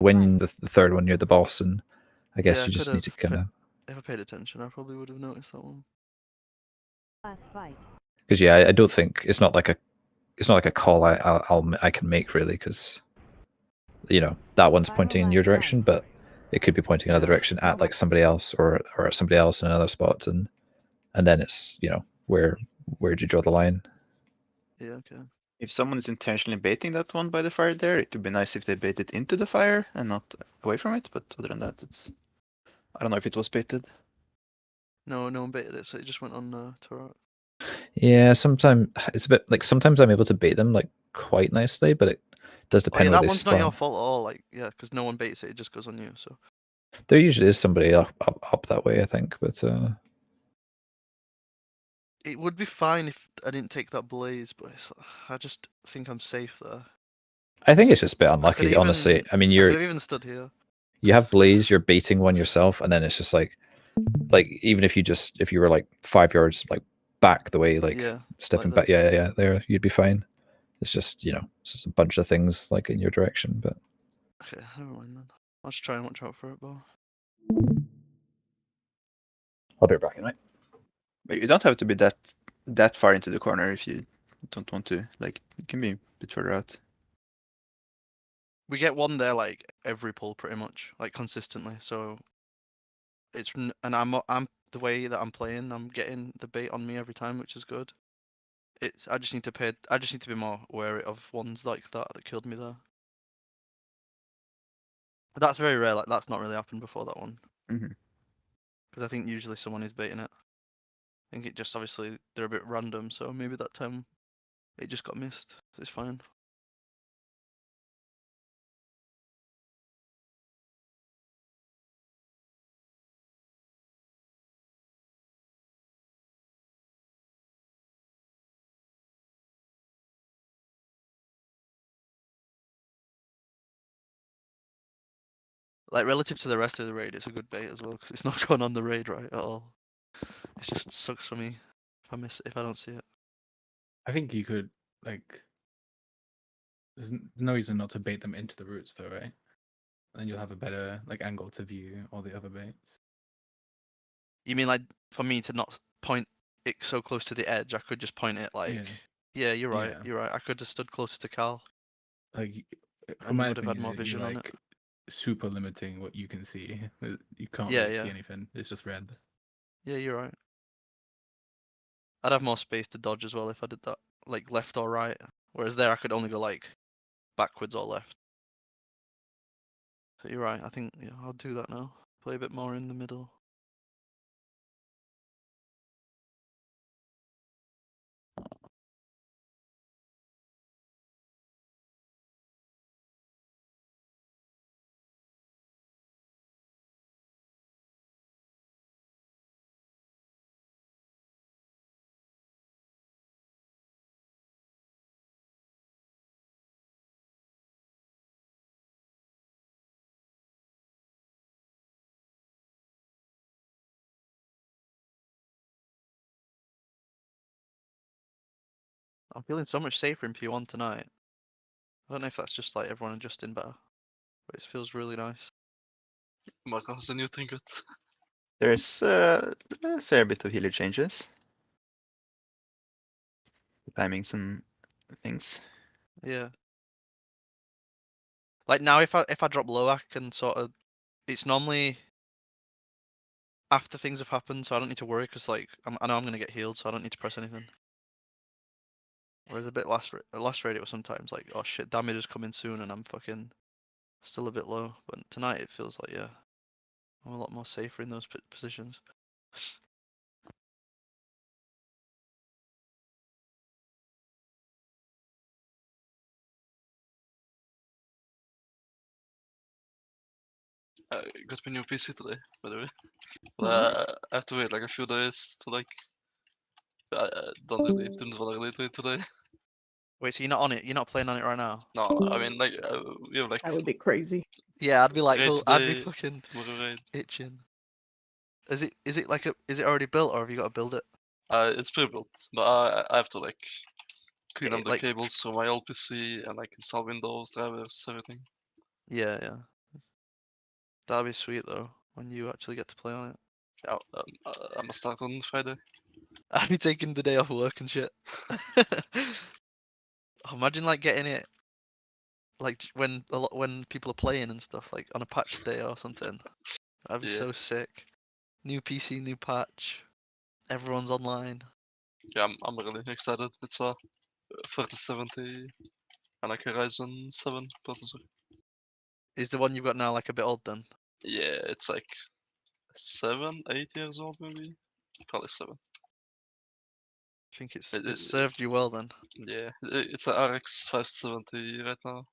win the third one, you're the boss, and I guess Yeah, you just need to kind of. If I paid attention, I probably would have noticed that one. Because yeah, I don't think it's not like a call I can make really, because you know that one's pointing in your direction, but it could be pointing another direction at like somebody else or at somebody else in another spot, and then it's where do you draw the line? Yeah, okay. If someone is intentionally baiting that one by the fire there, it would be nice if they bait it into the fire and not away from it. But other than that, I don't know if it was baited. No, no one baited it, so it just went on Turret. Yeah, sometimes it's a bit like sometimes I'm able to bait them like quite nicely, but it does depend Oh, yeah, where that they one's spawn. not your fault at all. Like, yeah, because no one baits it; it just goes on you. So there usually is somebody up that way, I think, but it would be fine if I didn't take that blaze, but I just think I'm safe there. I think it's just a bit unlucky, even, honestly. I mean, I could have even stood here. You have blaze, you're baiting one yourself, and then it's just like even if you were like 5 yards like back the way, like Yeah, stepping like back, yeah, there you'd be fine. It's just it's just a bunch of things like in your direction, but Okay, never mind then. I'll just try and watch out for it, Bo. I'll be right back in a minute. But you don't have to be that far into the corner if you don't want to. Like, you can be a bit further out. We get one there like every pull, pretty much, like consistently. So it's and I'm the way that I'm playing, I'm getting the bait on me every time, which is good. I just need to be more wary of ones like that killed me there. But that's very rare. Like that's not really happened before that one. Because I think usually someone is baiting it. I think it just obviously they're a bit random, so maybe that time it just got missed. So it's fine. Like relative to the rest of the raid, it's a good bait as well because it's not going on the raid right at all. It just sucks for me if I don't see it. I think you could like. There's no reason not to bait them into the roots, though, right? And then you'll have a better like angle to view all the other baits. You mean like for me to not point it so close to the edge? I could just point it like. Yeah, you're right. Yeah. You're right. I could have stood closer to Cal. Like, And in my would have had opinion, more vision you're on like it. super limiting what you can see. You can't Yeah, really yeah. see anything. It's just red. Yeah, you're right. I'd have more space to dodge as well if I did that, like left or right. Whereas there, I could only go like backwards or left. So you're right. I think yeah, I'll do that now. Play a bit more in the middle. I'm feeling so much safer in P1 tonight. I don't know if that's just like everyone adjusting better, but it feels really nice. Marcus, a new trinket. There's a fair bit of healer changes. Timings and things. Yeah. Like now, if I drop low, I can sort of. It's normally after things have happened, so I don't need to worry because like I know I'm gonna get healed, so I don't need to press anything. Whereas a bit last raid it was sometimes like, oh shit, damage is coming soon and I'm fucking still a bit low. But tonight it feels like yeah, I'm a lot more safer in those positions. I got my new PC today, by the way. But I have to wait like a few days to like. I didn't want to relate to it today. Wait, so you're not on it? You're not playing on it right now? No, I mean like we have like. That would be crazy. Yeah, I'd be like, raid I'd be today, fucking tomorrow raid. itching. Is it like is it already built or have you got to build it? It's pre-built, but I have to like clean up the like cables from my old PC and like install Windows drivers, everything. Yeah, yeah. That'd be sweet though, when you actually get to play on it. Yeah, I'm gonna start on Friday. I'd be taking the day off work and shit. Imagine like getting it like when people are playing and stuff, like on a patch day or something. That'd be Yeah. so sick. New PC, new patch. Everyone's online. Yeah, I'm really excited. It's a 3070 and like a Ryzen 7 processor. Is the one you've got now like a bit old then? Yeah, it's like 7, 8 years old maybe. Probably 7. I think it's It- served you well then. Yeah, it's an RX 570 right now.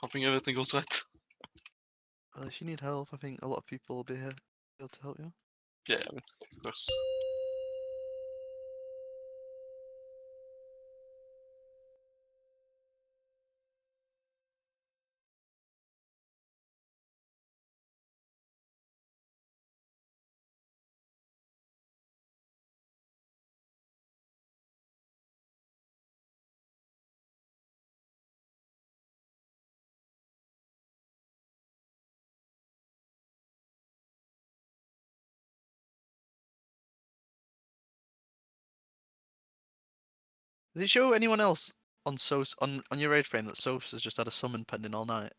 Hoping everything goes right. Well, if you need help, I think a lot of people will be here able to help you. Yeah, I mean, of course. Did it show anyone else on on your raid frame that Sos has just had a summon pending all night?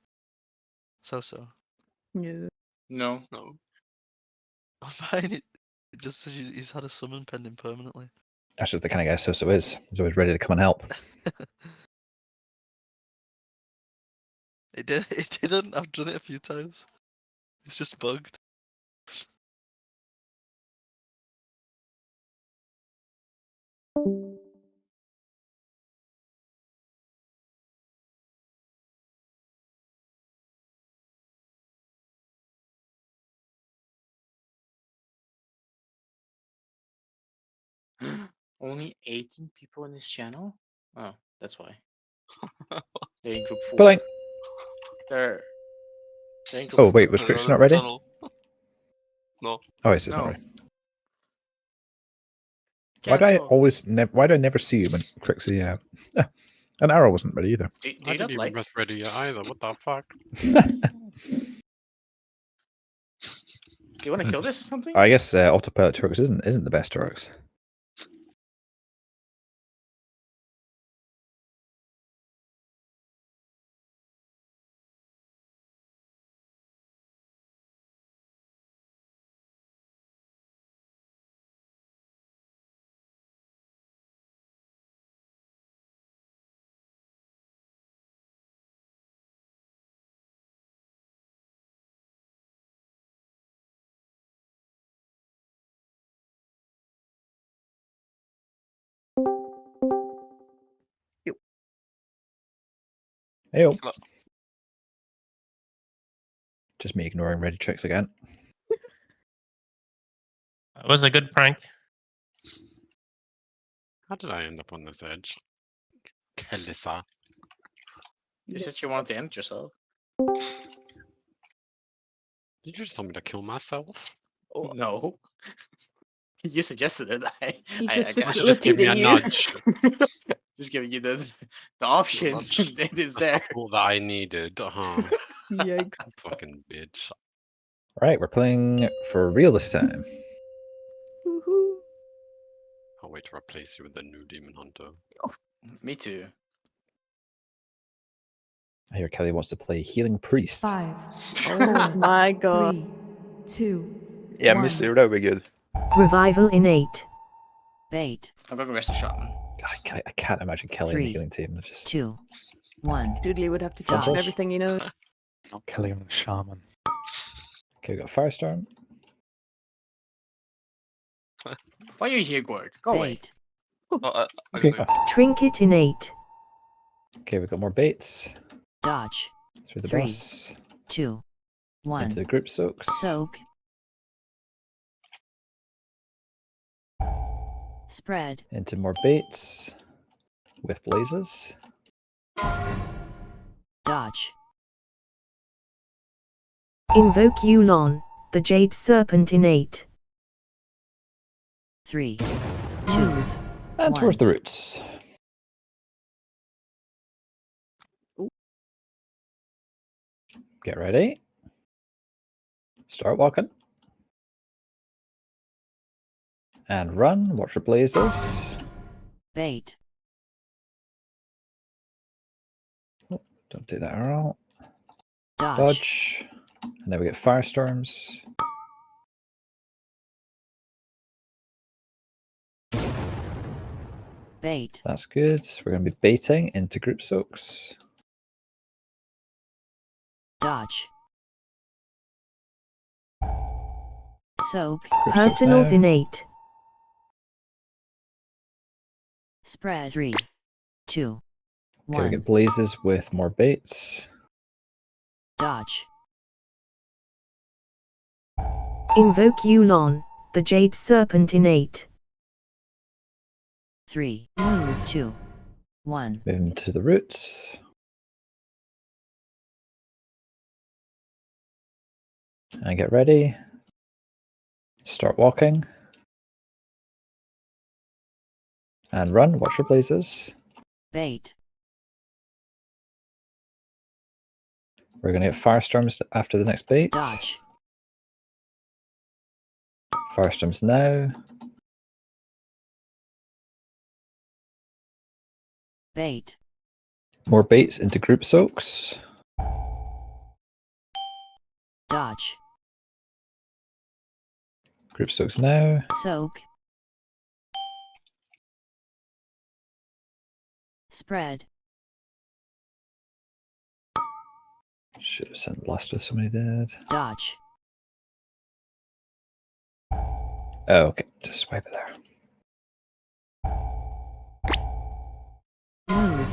So. Yeah. No. No. On mine, it just says he's had a summon pending permanently. That's just the kind of guy Soso is. He's always ready to come and help. It didn't. I've done it a few times. It's just bugged. Only 18 people in this channel? Oh, that's why. They're in group 4. Pulling. They're in group Oh, wait, 4. was Crix not ready? Channel. No. Oh, yes, he's not No. ready. Why do I Cancel. always why do I never see you when Crixie an arrow wasn't ready either? Do I you didn't not even like? press ready yet either. What the fuck? Do you want to kill this or something? I guess autopilot Turks isn't the best Turks. Heyo. Hello. Just me ignoring ready tricks again. That was a good prank. How did I end up on this edge? Kalissa. You said you wanted to end yourself. Did you just tell me to kill myself? Oh no. You suggested it. He's I just guess Just give me a facilitating you. nudge. just giving you the options. nudge. It is That's there. all that I needed. Yikes. Fucking bitch. Right, we're playing for real this time. Woohoo. Can't wait to replace you with the new Demon Hunter. Me too. I hear Kelly wants to play Healing Priest. 5, Oh my god. 3, 2, Yeah, 1. Mister, that would be good. Revival in 8. Bait. I'm going to rest the shaman. God, I can't imagine Kelly in the 3, healing team. It's just 2, 1. Doodly would have to teach him Jumpers. everything he knows. Not Kelly on the shaman. okay. We got Firestorm. Why are you here, Gord? Go away. Bait. Oh, I Okay. got it. Trinket in 8. Okay, we've got more baits Dodge. through the 3, boss 2, 1. into the group soaks. Soak. Spread. Into more baits with blazes. Dodge. Invoke Yulon, the Jade Serpent in 8. 3, 2, And 1. towards the roots. Get ready. Start walking. And run. Watch your blazes. Bait. Oh, don't do that at all. Dodge. Dodge. And then we get firestorms. Bait. That's good. We're going to be baiting into group soaks. Dodge. Soak. Group soaks Personals now. innate. Spread. 3, 2, Okay, we 1. get blazes with more baits. Dodge. Invoke Yulon, the Jade Serpent innate. 3, 2, 1. Moving to the roots. And get ready. Start walking. And run. Watch your blazes. Bait. We're going to get firestorms after the next bait. Dodge. Firestorms now. Bait. More baits into group soaks. Dodge. Group soaks now. Soak. Spread. Should have sent last with somebody dead. Dodge. Oh, okay. Just swipe it there. Move.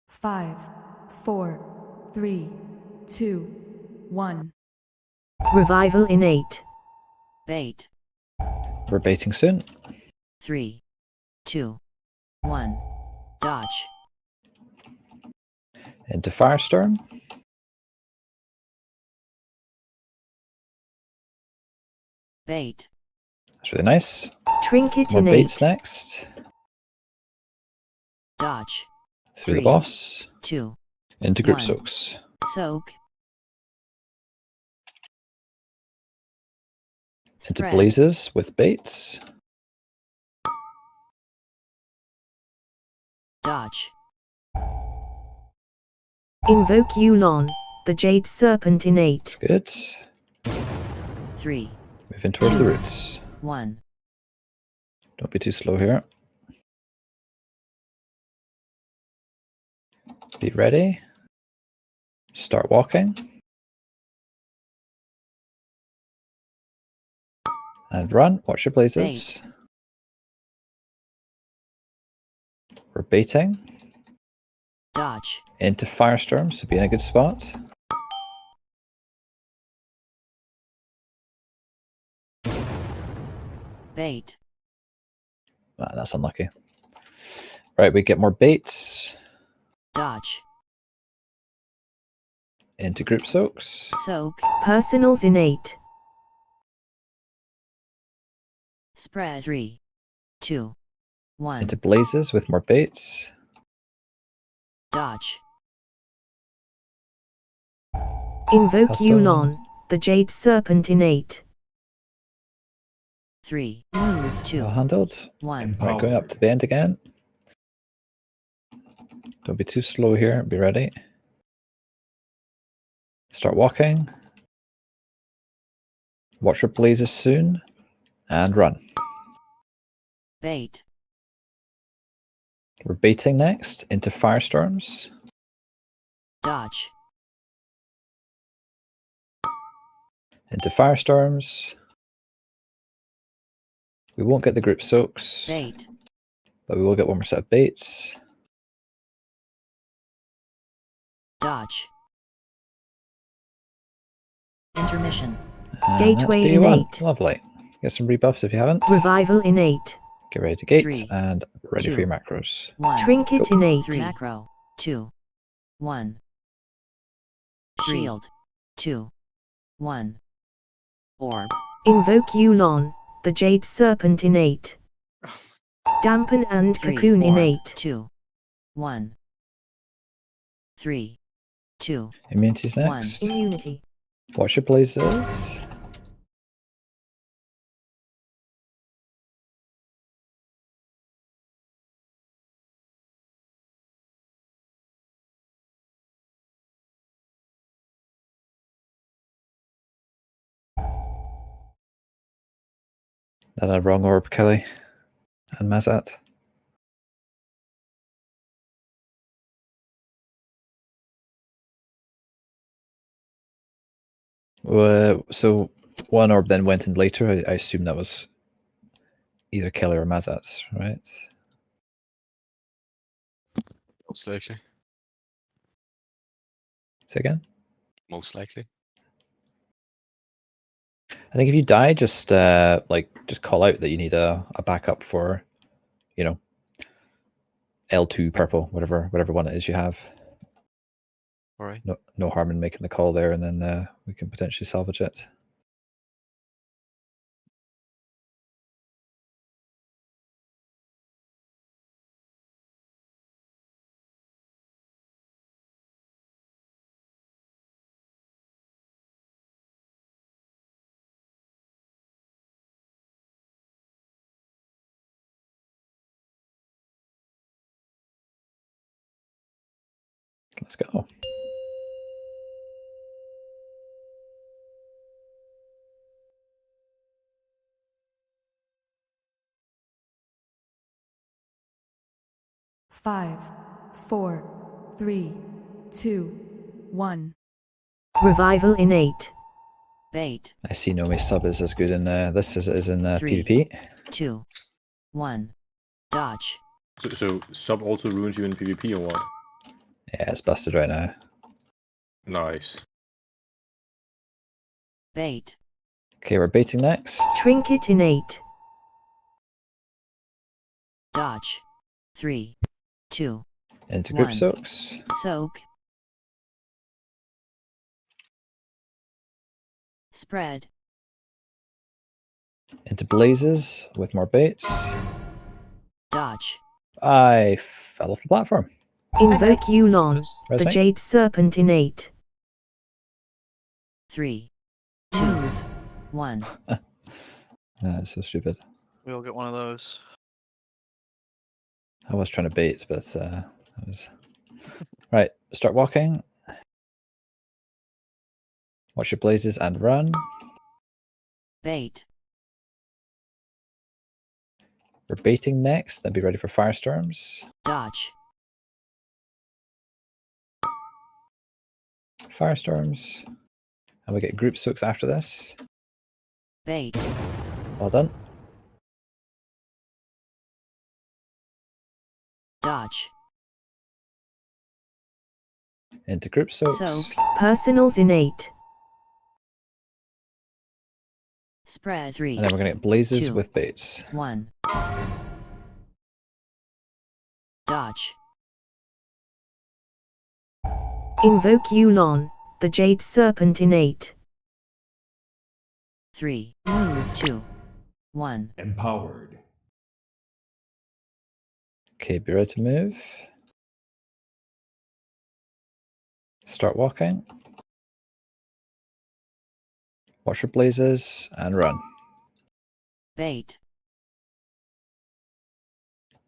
Five, four, three, two, one. Revival innate. Bait. We're baiting soon. 3, 2, 1. Dodge. Into firestorm. Bait. That's really nice. Trinket More innate. baits next. Dodge. Through the 3, boss. 2. Into group 1. soaks. Soak. Into Spread. blazes with baits. Dodge. Invoke Yulon, the Jade Serpent innate. That's good. 3, Moving towards the roots. 1. Don't be too slow here. Be ready. Start walking. And run. Watch your blazes. We're baiting. Dodge. Into firestorm, so be in a good spot. Bait. Ah, that's unlucky. Right, we get more baits. Dodge. Into group soaks. Soak. Personals innate. Spread 3, 2, 1. Into blazes with more baits. Dodge. Invoke Custom. Yulon, the Jade Serpent in 8. 3. Move 2. Well handled. 1. Right, going up to the end again. Don't be too slow here. Be ready. Start walking. Watch your blazes soon. And run. Bait. We're baiting next into firestorms. Dodge. Into firestorms. We won't get the group soaks, Bait. but we will get one more set of baits. Dodge. Intermission. And Gateway that's in P1. 8. Lovely. Get some rebuffs if you haven't. Revival in 8. Get ready to gate 3, and ready for 2, your macros. 1. Trinket in 8. 3. Macro. 2, 1. Shield. 2, 1. Orb. Invoke Yulon, the Jade Serpent in 8. Dampen and 3. Cocoon in Orb. 8. 2, 1. 3, 2. Immunity's 1. next. Immunity. Watch your blazes. That a wrong orb, Kelly and Mazat. So one orb then went in later. I assume that was either Kelly or Mazat's, right? Most likely. Say again? Most likely. I think if you die, just call out that you need a backup for, L2 purple, whatever one it is you have. All right. No harm in making the call there, and then we can potentially salvage it. Let's go. Five, four, three, two, one. Revival in 8. Bait. I see Nomi's sub is as good in this as it is in 3, PvP. 2, 1. Dodge. So sub also ruins you in PvP or what? Yeah, it's busted right now. Nice. Bait. Okay, we're baiting next. Trinket in 8. Dodge. 3, 2, Into group 1. soaks. Soak. Spread. Into blazes with more baits. Dodge. I fell off the platform. Invoke Yulon, the Resmate? Jade Serpent in 8. 3, 2, 1. That's so stupid. We all get one of those. I was trying to bait, but I was right. Start walking. Watch your blazes and run. Bait. We're baiting next. Then be ready for firestorms. Dodge. Firestorms. And we get group soaks after this. Bait. Well done. Dodge. Into group soaks. Soak. Personals in 8. Spread 3. And then we're going to get blazes 2, with baits. 1. Dodge. Invoke Yulon, the Jade Serpent in 8. 3. Move 2, 1. Empowered. Okay, be ready to move. Start walking. Watch your blazes and run. Bait.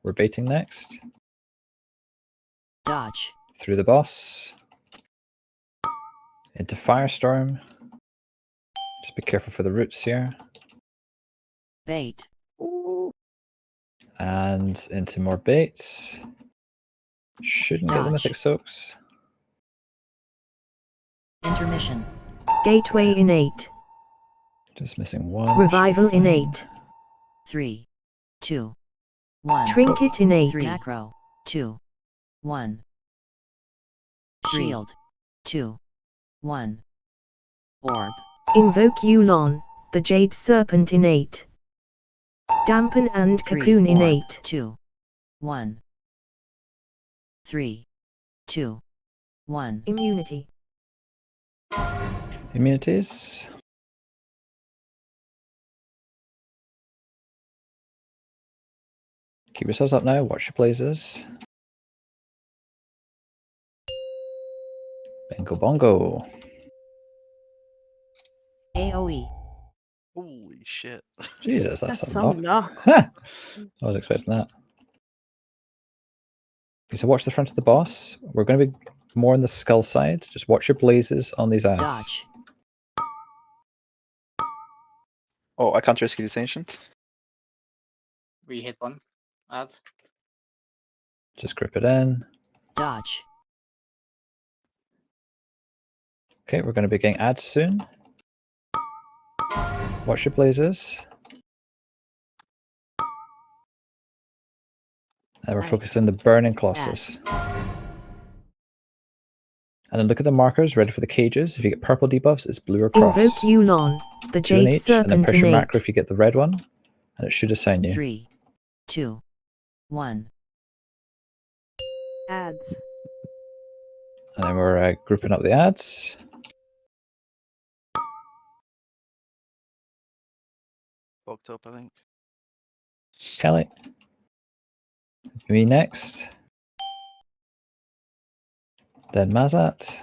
We're baiting next. Dodge. Through the boss. Into Firestorm. Just be careful for the roots here. Bait. And into more baits. Shouldn't get the Dodge. mythic soaks. Intermission. Gateway in 8. Just missing one. Revival in 8. 3, 2, 1. Trinket in 8. 3. Macro. 2, 1. Shield. 2, 1. Orb. Invoke Yulon, the Jade Serpent in 8. Dampen and 3. Cocoon in Orb. 8. 2, 1. 3, 2, 1. Immunity. Immunities. Keep yourselves up now. Watch your blazes. Bingo bongo. AoE. Holy shit. Jesus, that's That's a some knock. luck. I was expecting that. Okay, so watch the front of the boss. We're going to be more on the skull side. Just watch your blazes on these ads. Dodge. Oh, I can't rescue this ancient. We hit one. Add. Just grip it in. Dodge. Okay, we're going to be getting ads soon. Watch your blazes. And we're focusing the burning colossus. And then look at the markers ready for the cages. If you get purple debuffs, it's blue or cross. Invoke Yulon, the 2 in Jade each, and then Serpent press in your 8. macro if you get the red one, and it should assign you. 3, 2, 1. Ads. And then we're grouping up the ads. Fucked up, I think. Kelly. Me next. Then Mazat.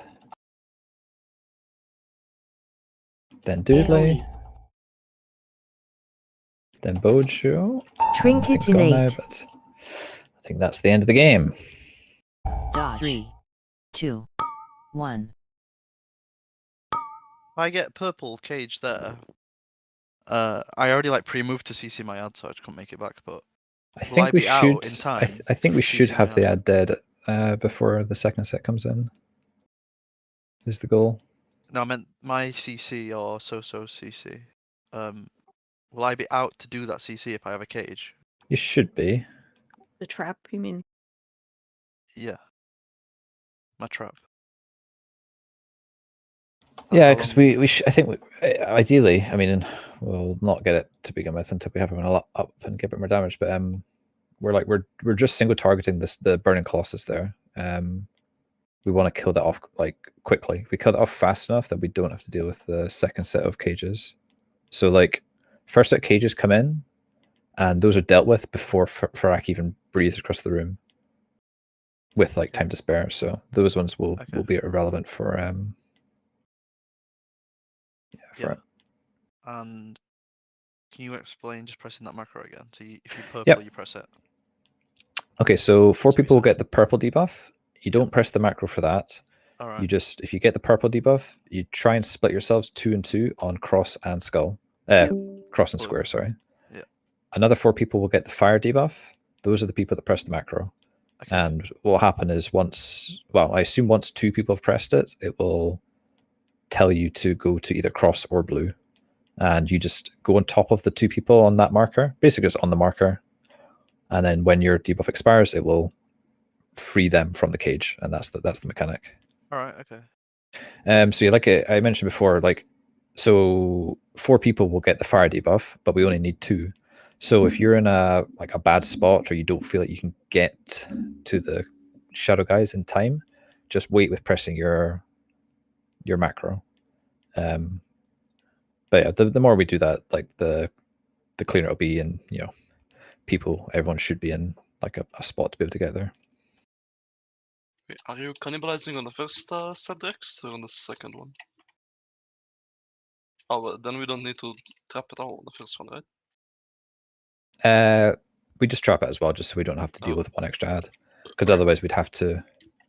Then Doodley. AoE. Then Bojo. Trinket in 8. But I think that's the end of the game. Dodge. 3, 2, 1. If I get purple cage there, I already like pre-moved to CC my ad, so I just couldn't make it back. But I will think I we be out should. in time? I think we to should CC have my the ad dead before the second set comes in. Is the goal? No, I meant my CC or so-so CC. Will I be out to do that CC if I have a cage? You should be. The trap, you mean? Yeah. My trap. Yeah, How because long- we I think ideally, I mean, we'll not get it to begin with until we have everyone up and get a bit more damage. But we're just single targeting the burning colossus there. We want to kill that off like quickly. If we kill that off fast enough, that we don't have to deal with the second set of cages. So like, first set of cages come in, and those are dealt with before Farak even breathes across the room. With like time to spare, so those ones will be irrelevant for Yeah. And can you explain just pressing that macro again? So if you purple, Yep. you press it. Okay, so 4 people will get the purple debuff. You don't press the macro for that. Alright. You just, if you get the purple debuff, you try and split yourselves 2 and 2 on cross and skull. Cross and square, sorry. Yeah. Another 4 people will get the fire debuff. Those are the people that press the macro. Okay. And what will happen is once, well, I assume once 2 people have pressed it, it will tell you to go to either cross or blue. And you just go on top of the 2 people on that marker, basically just on the marker. And then when your debuff expires, it will free them from the cage, and that's the mechanic. All right. Okay. So like I mentioned before, like, so 4 people will get the fire debuff, but we only need 2. So if you're in a bad spot or you don't feel like you can get to the shadow guys in time, just wait with pressing your macro. But yeah, the more we do that, like the the cleaner it'll be, and everyone should be in like a spot to be able to get there. Wait, are you cannibalizing on the first set Drekzz or on the second one? Oh, well, then we don't need to trap it all on the first one, right? We just trap it as well, just so we don't have to deal Oh. with one extra ad, because otherwise we'd have to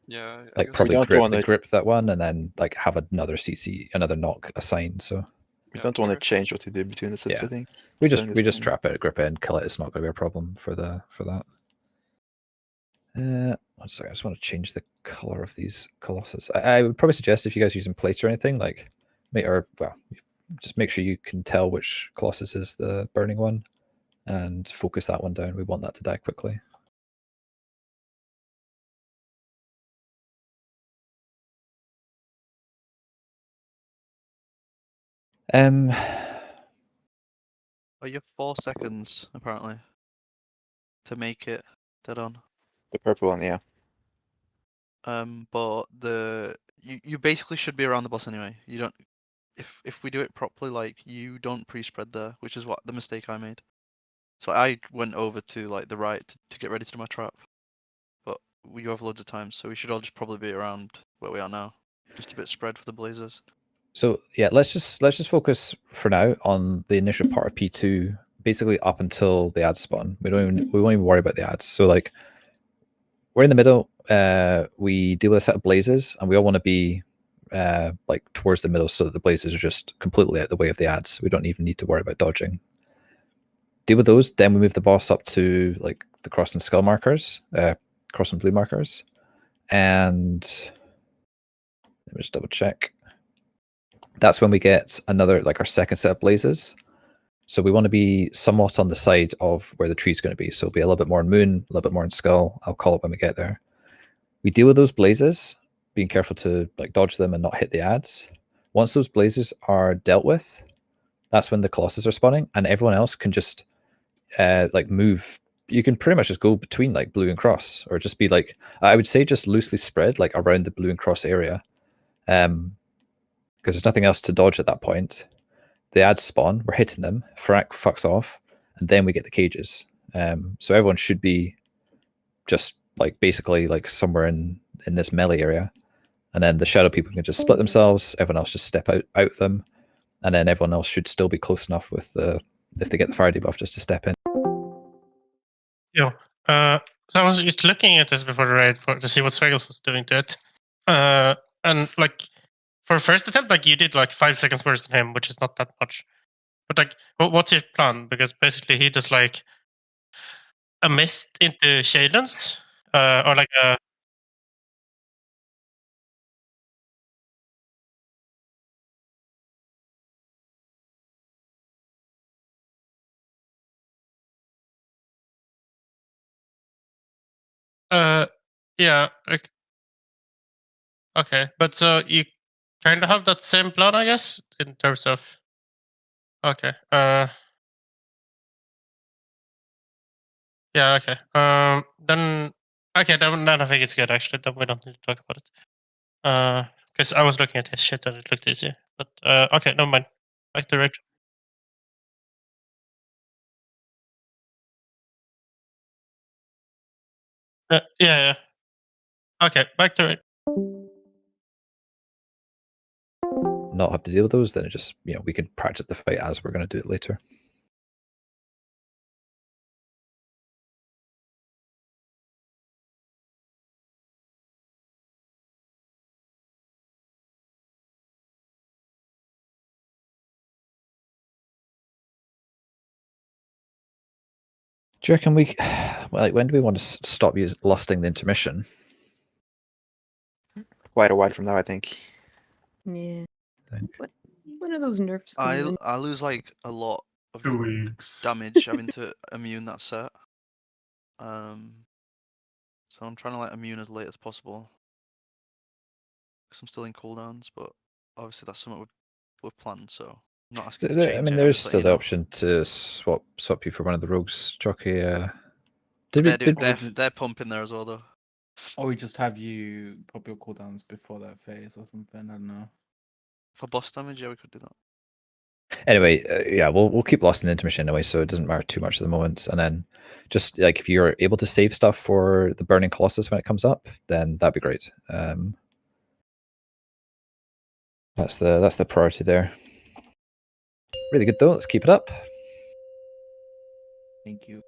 Yeah, I like guess. probably don't grip wanna- that one, and then like have another CC, another knock assigned. So You Yeah, don't want to okay. change what you did between the sets, Yeah. I think. we So just in this we just one- trap it, grip it, and kill it. It's not going to be a problem for that. One second, I just want to change the color of these Colossus. I would probably suggest if you guys using plates or anything, like just make sure you can tell which Colossus is the burning one, and focus that one down. We want that to die quickly. Oh, you have 4 seconds apparently to make it dead on. The purple one, yeah. But you basically should be around the boss anyway. You don't if we do it properly, like you don't pre-spread there, which is what the mistake I made. So I went over to like the right to get ready to do my trap, but you have loads of time, so we should all just probably be around where we are now, just a bit spread for the blazers. So yeah, let's just focus for now on the initial part of P2, basically up until the ad spawn. We won't even worry about the ads. So like we're in the middle. We deal with a set of blazes, and we all want to be like towards the middle, so that the blazes are just completely out the way of the ads. We don't even need to worry about dodging. Deal with those, then we move the boss up to like the cross and skull markers, cross and blue markers, and let me just double check. That's when we get another, like our second set of blazes. So we want to be somewhat on the side of where the tree's going to be. So it'll be a little bit more in moon, a little bit more in skull. I'll call it when we get there. We deal with those blazes, being careful to like dodge them and not hit the ads. Once those blazes are dealt with, that's when the Colossus are spawning, and everyone else can just like move. You can pretty much just go between like blue and cross, or just be like, I would say just loosely spread like around the blue and cross area. Because there's nothing else to dodge at that point. The ads spawn, we're hitting them, Frack fucks off, and then we get the cages. So everyone should be just like basically like somewhere in this melee area, and then the shadow people can just split themselves. Everyone else just step out them, and then everyone else should still be close enough with the, if they get the fire debuff, just to step in. Yeah. So I was just looking at this before the raid to see what Sveggles was doing to it. And like for first attempt, like you did like 5 seconds worse than him, which is not that much. But like, what's his plan? Because basically he does like a mist into Shadens, or like a. Yeah. Okay, but so you kind of have that same plan, I guess, in terms of. Okay. Yeah. Okay. Then. Okay. Then I think it's good. Actually, then we don't need to talk about it. Because I was looking at his shit and it looked easy. But okay, never mind. Back to Raid. Yeah. Okay, back to Raid. Not have to deal with those, then it just, we can practice the fight as we're going to do it later. Do you reckon we, like, when do we want to stop lusting the intermission? Quite a while from now, I think. Yeah. When are those nerfs coming in? I lose like a lot of 2 weeks. damage having to immune that set. So I'm trying to like immune as late as possible. Because I'm still in cooldowns, but obviously that's something we've planned, so I'm not asking to change I mean, it, there's just let still you the know. option to swap you for one of the rogues, Jockey. They're pumping there as well, though. Or we just have you pop your cooldowns before that phase or something. I don't know. For boss damage, yeah, we could do that. Anyway, yeah, we'll keep lost in the intermission anyway, so it doesn't matter too much at the moment. And then just like if you're able to save stuff for the Burning Colossus when it comes up, then that'd be great. That's the priority there. Really good though. Let's keep it up. Thank you.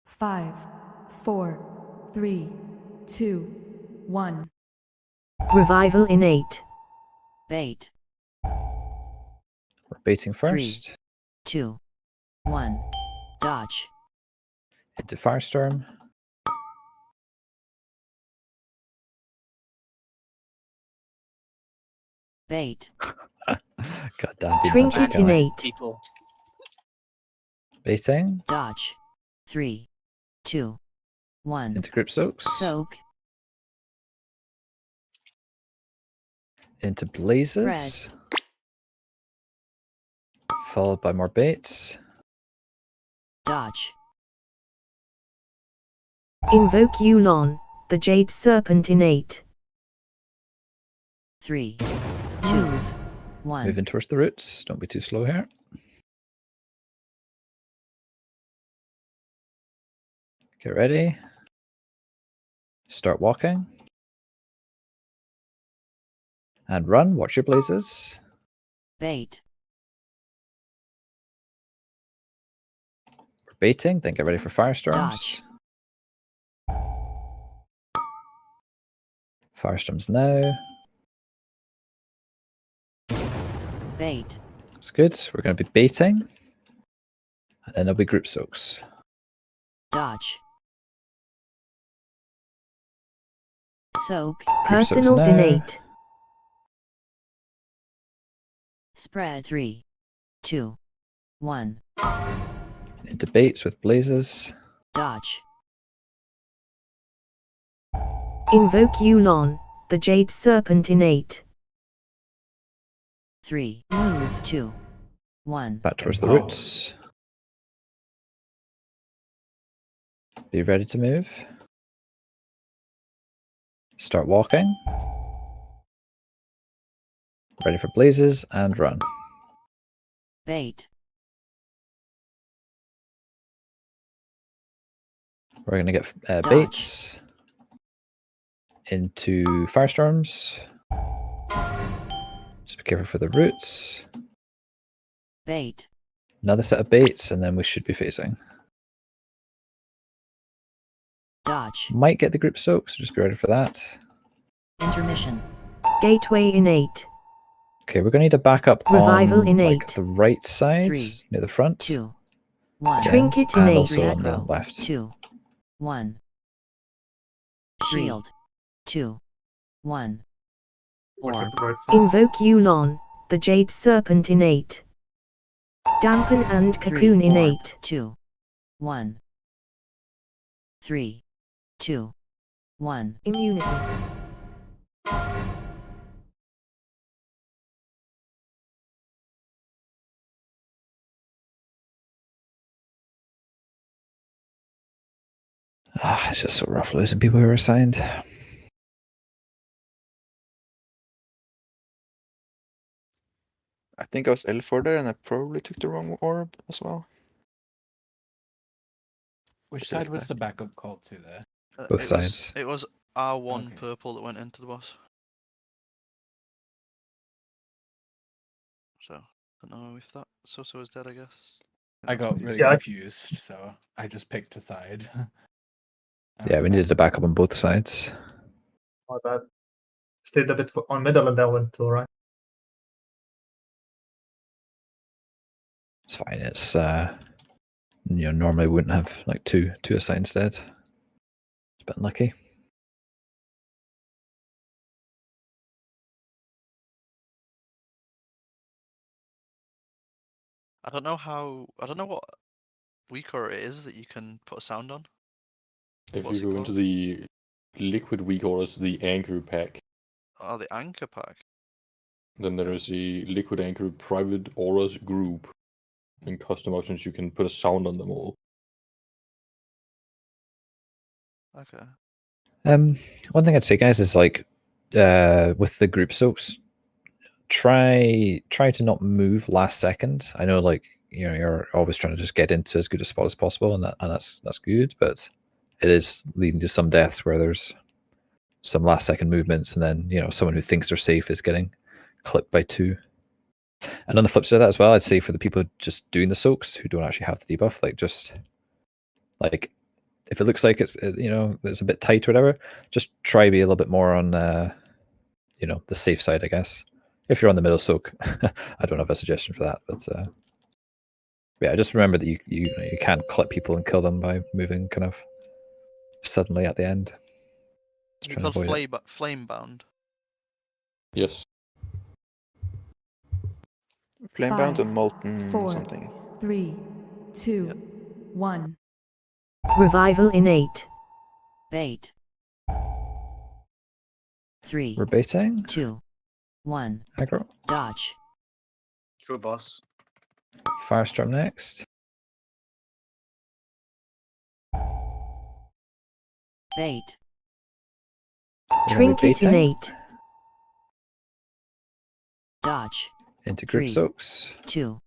Five, 4, 3, 2, 1. Revival innate. Bait. We're baiting first. 2, 1. Dodge. Into Firestorm. Bait. God damn. Trinket innate. People. Baiting. Dodge. 3, 2, 1. Into Grip Soaks. Soak. Into Blazes. Followed by more baits. Dodge. Invoke Yulon, the Jade Serpent innate. 3, 2, 1. Moving towards the roots. Don't be too slow here. Get ready. Start walking. And run. Watch your blazes. Bait. We're baiting. Then get ready for Firestorms. Dodge. Firestorms now. Bait. That's good. We're going to be baiting. And then there'll be Group Soaks. Dodge. Soak. Personals now. innate. Spread. 3, 2, 1. Into baits with blazes. Dodge. Invoke Yulon, the Jade Serpent innate. 3, move. 2, 1. Back towards the roots. Be ready to move. Start walking. Ready for blazes and run. Bait. We're going to get Dodge. baits into Firestorms. Just be careful for the roots. Bait. Another set of baits, and then we should be phasing. Dodge. Might get the Group Soaks, so just be ready for that. Intermission. Gateway innate. Okay, we're going to need a backup Revival on innate. like, the right side, 3, near the front. 2, 1. Trinket and innate. also on the Echo. left. 2, 1. Shield. 2, 1. Orb. Invoke Yulon, the Jade Serpent innate. Dampen and 3, Cocoon orb. innate. 2, 1. 3, 2, 1. Immunity. It's just so rough losing people who are assigned. I think I was L4 there and I probably took the wrong orb as well. Which Take it side was back. the backup called to there? Both sides. It was R1 Okay. purple that went into the boss. So, don't know if that Soso is dead, I guess. I got really Yeah, confused, so I just picked a side. I Yeah, was we like, needed a backup on both sides. My bad. Stayed a bit on middle and then went to right. It's fine. It's normally we wouldn't have like two assigns dead. It's a bit unlucky. I don't know what weaker it is that you can put a sound on. If What's you it go into called? the liquid weak orders, the anchor pack, Oh, the anchor pack. then there is a liquid anchor private orders group. In custom options, you can put a sound on them all. Okay. One thing I'd say, guys, is like with the group soaks, try to not move last second. I know, like, you know, you're always trying to just get into as good a spot as possible, and that's good, but it is leading to some deaths where there's some last second movements, and then, you know, someone who thinks they're safe is getting clipped by 2. And on the flip side of that as well, I'd say for the people just doing the soaks who don't actually have the debuff, like, just like, if it looks like it's, you know, it's a bit tight or whatever, just try to be a little bit more on you know, the safe side, I guess. If you're on the middle soak, I don't have a suggestion for that, but yeah, just remember that you can't clip people and kill them by moving kind of suddenly at the end. Just Is it trying to called avoid it. flame bound? Yes. Flame bound or 5, molten 4, something. 3, 2, 1. Revival innate. Bait. 3, We're baiting. 2, 1. Aggro. Dodge. True boss. Firestorm next. Bait. We're gonna be Trinket baiting innate. Dodge. into group 3, soaks. 2,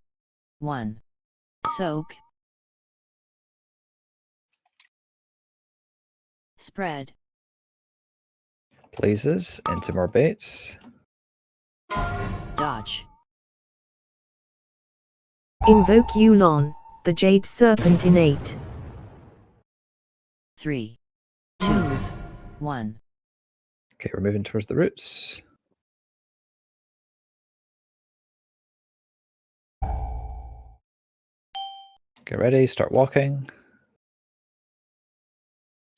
1. Soak. Spread. Blazes into more baits. Dodge. Invoke Yulon, the Jade Serpent innate. 3, 2, 1. Okay, we're moving towards the roots. Get ready, start walking.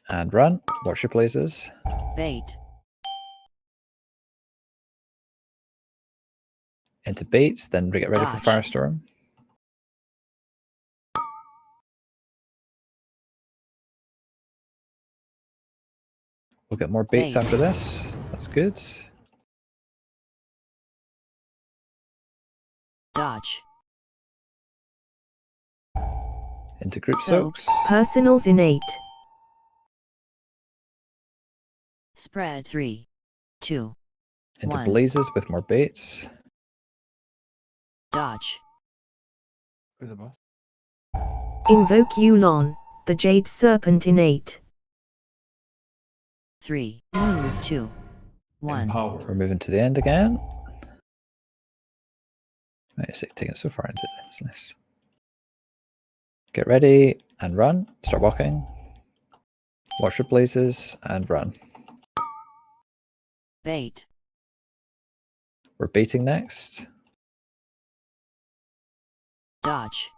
And run. Watch your blazes. Bait. Into baits, then get ready for Dodge. Firestorm. We'll get more baits Bait. after this. That's good. Dodge. Into group Soak. soaks. Personals innate. Spread. 3, 2, Into 1. blazes with more baits. Dodge. For the boss. Invoke Yulon, the Jade Serpent innate. 3, move 2, 1. We're moving to the end again. Nice, taking it so far into it. That's nice. Get ready and run. Start walking. Watch your blazes and run. Bait. We're baiting next. Dodge.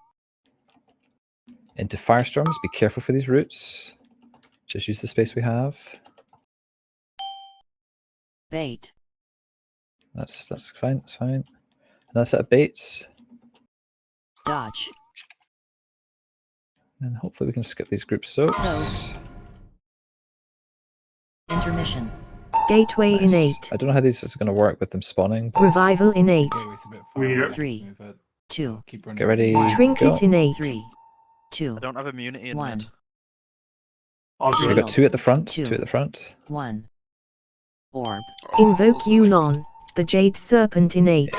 Into Firestorms. Be careful for these roots. Just use the space we have. Bait. That's fine. That's fine. Another set of baits. Dodge. And hopefully we can skip these group soaks. Soak. Intermission. Gateway Nice. innate. I don't know how these is going to work with them spawning. But Revival innate. Gateway's a bit far away, 3, move it, 2, so keep running. Get ready. Trinket Go. innate. 3, 2, I don't have immunity in 1. mid. So we've got 2 at the front. 2, 2 at the front. 1. Orb. Invoke Yulon, the Jade Serpent innate.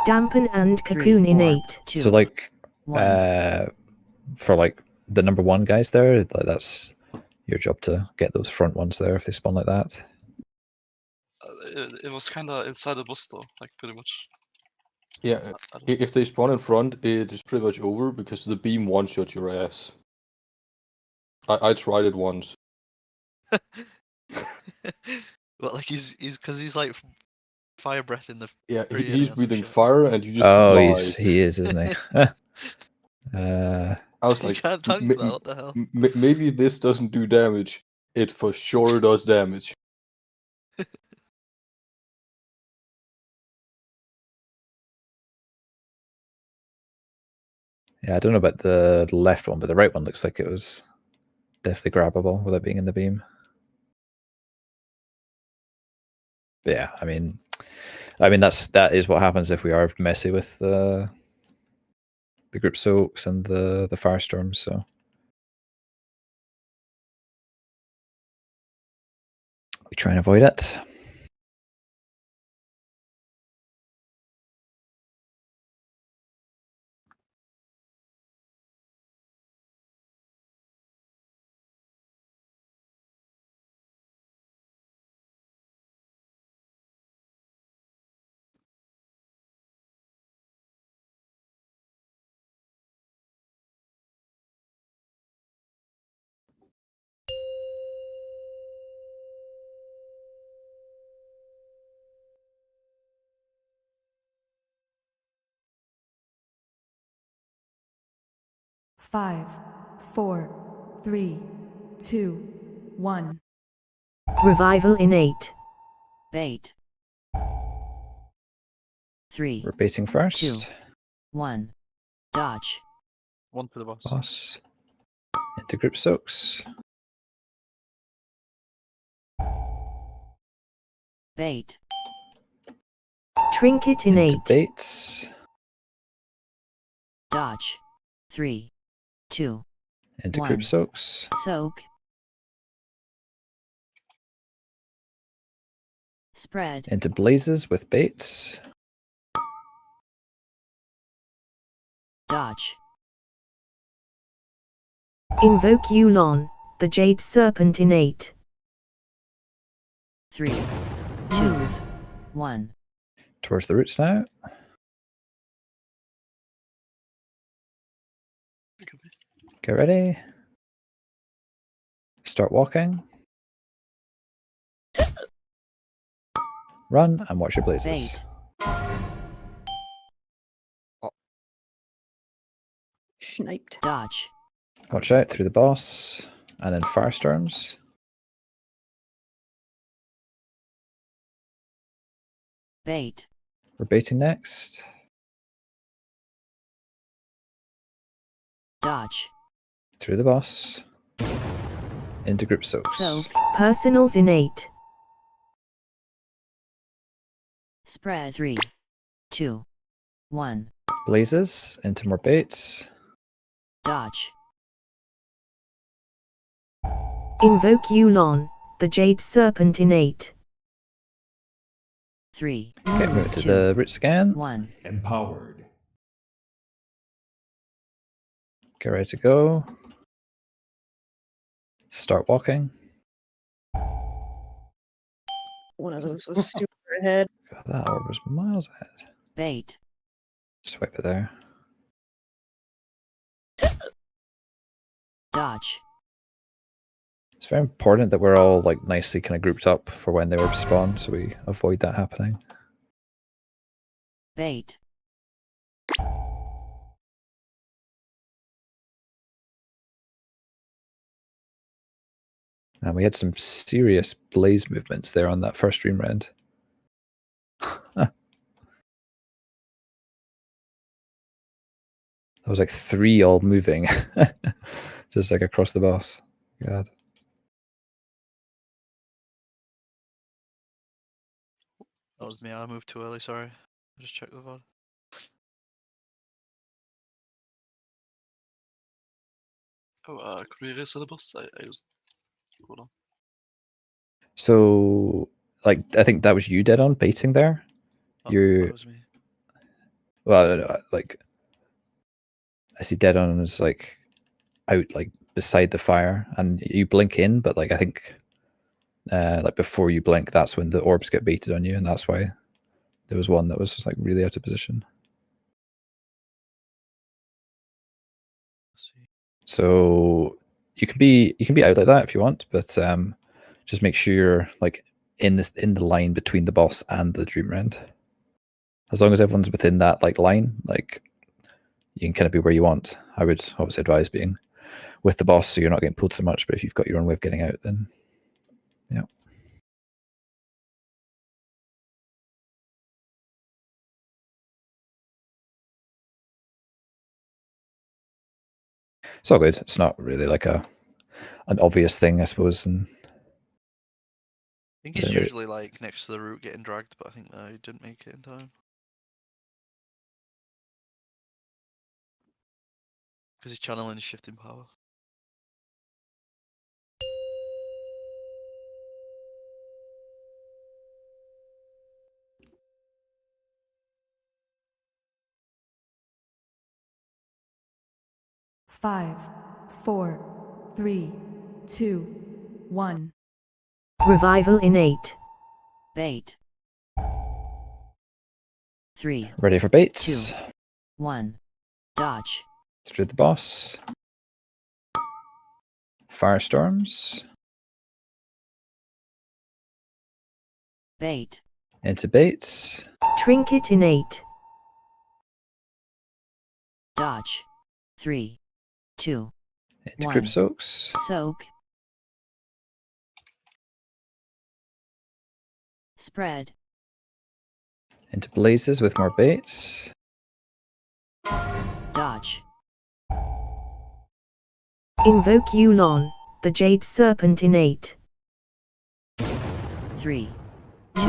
Dampen and 3, Cocoon orb. innate. 2, So like 1. for like the number 1 guys there, like that's your job to get those front ones there if they spawn like that. It was kind of inside the bus though, like pretty much. Yeah, I don't- if they spawn in front, it is pretty much over because the beam one-shot your ass. I tried it once. But like he's because he's like fire breath in the Yeah, tree, innit, he's or some breathing shit. fire and you just Oh, die. he is, isn't he? I was You like, can't tank "M- that, what the hell? maybe this doesn't do damage. It for sure does damage. Yeah, I don't know about the left one, but the right one looks like it was definitely grabbable without being in the beam. But yeah, I mean that is what happens if we are messy with the group soaks and the firestorms. So We try and avoid it. Five, four, three, two, one. Revival innate. Bait. 3, We're baiting first. 2, 1. Dodge. One to the boss. Boss. Into group soaks. Bait. Trinket Into innate. baits. Dodge. 3, 2, Into 1. group soaks. Soak. Spread. Into blazes with baits. Dodge. Invoke Yulon, the Jade Serpent innate. 3, 2, 1. Towards the roots now. Get ready. Start walking. Run and watch your blazes. Bait. Sniped. Dodge. Watch out through the boss and then firestorms. Bait. We're baiting next. Dodge. Through the boss. Into group soaks. Soak. Personals innate. Spread. 3, 2, 1. Blazes into more baits. Dodge. Invoke Yulon, the Jade Serpent innate. 3, Okay, move to 2, the roots again. 1. Empowered. Get ready to go. Start walking. One of those was super ahead. God, that orb was miles ahead. Bait. Just wipe it there. Dodge. It's very important that we're all like nicely kind of grouped up for when they orbs spawn, so we avoid that happening. Bait. And we had some serious blaze movements there on that first dream round. That was like 3 all moving, just like across the boss. God. That was me. I moved too early. Sorry. I just checked the VOD. Oh, could we erase the boss? I just hold on. So, like, I think that was you dead on baiting there. Oh, You, that was me. well, I don't know, like, I see dead on is like out like beside the fire, and you blink in, but like I think, like before you blink, that's when the orbs get baited on you, and that's why there was one that was like really out of position. So you can be out like that if you want, but just make sure you're like in the line between the boss and the dream round. As long as everyone's within that like line, like you can kind of be where you want. I would obviously advise being with the boss so you're not getting pulled so much, but if you've got your own way of getting out, then yeah. It's all good. It's not really like an obvious thing, I suppose. And I think he's usually like next to the root getting dragged, but I think he didn't make it in time. Because he's channeling his shifting power. 5, 4, 3, 2, 1. Revival in 8. Bait. 3, Ready for baits. 2, 1. Dodge. Through the boss. Firestorms. Bait. Into baits. Trinket in 8. Dodge. 3, 2, Into 1. group soaks. Soak. Spread. Into blazes with more baits. Dodge. Invoke Yulon, the Jade Serpent in 8. 3, 2,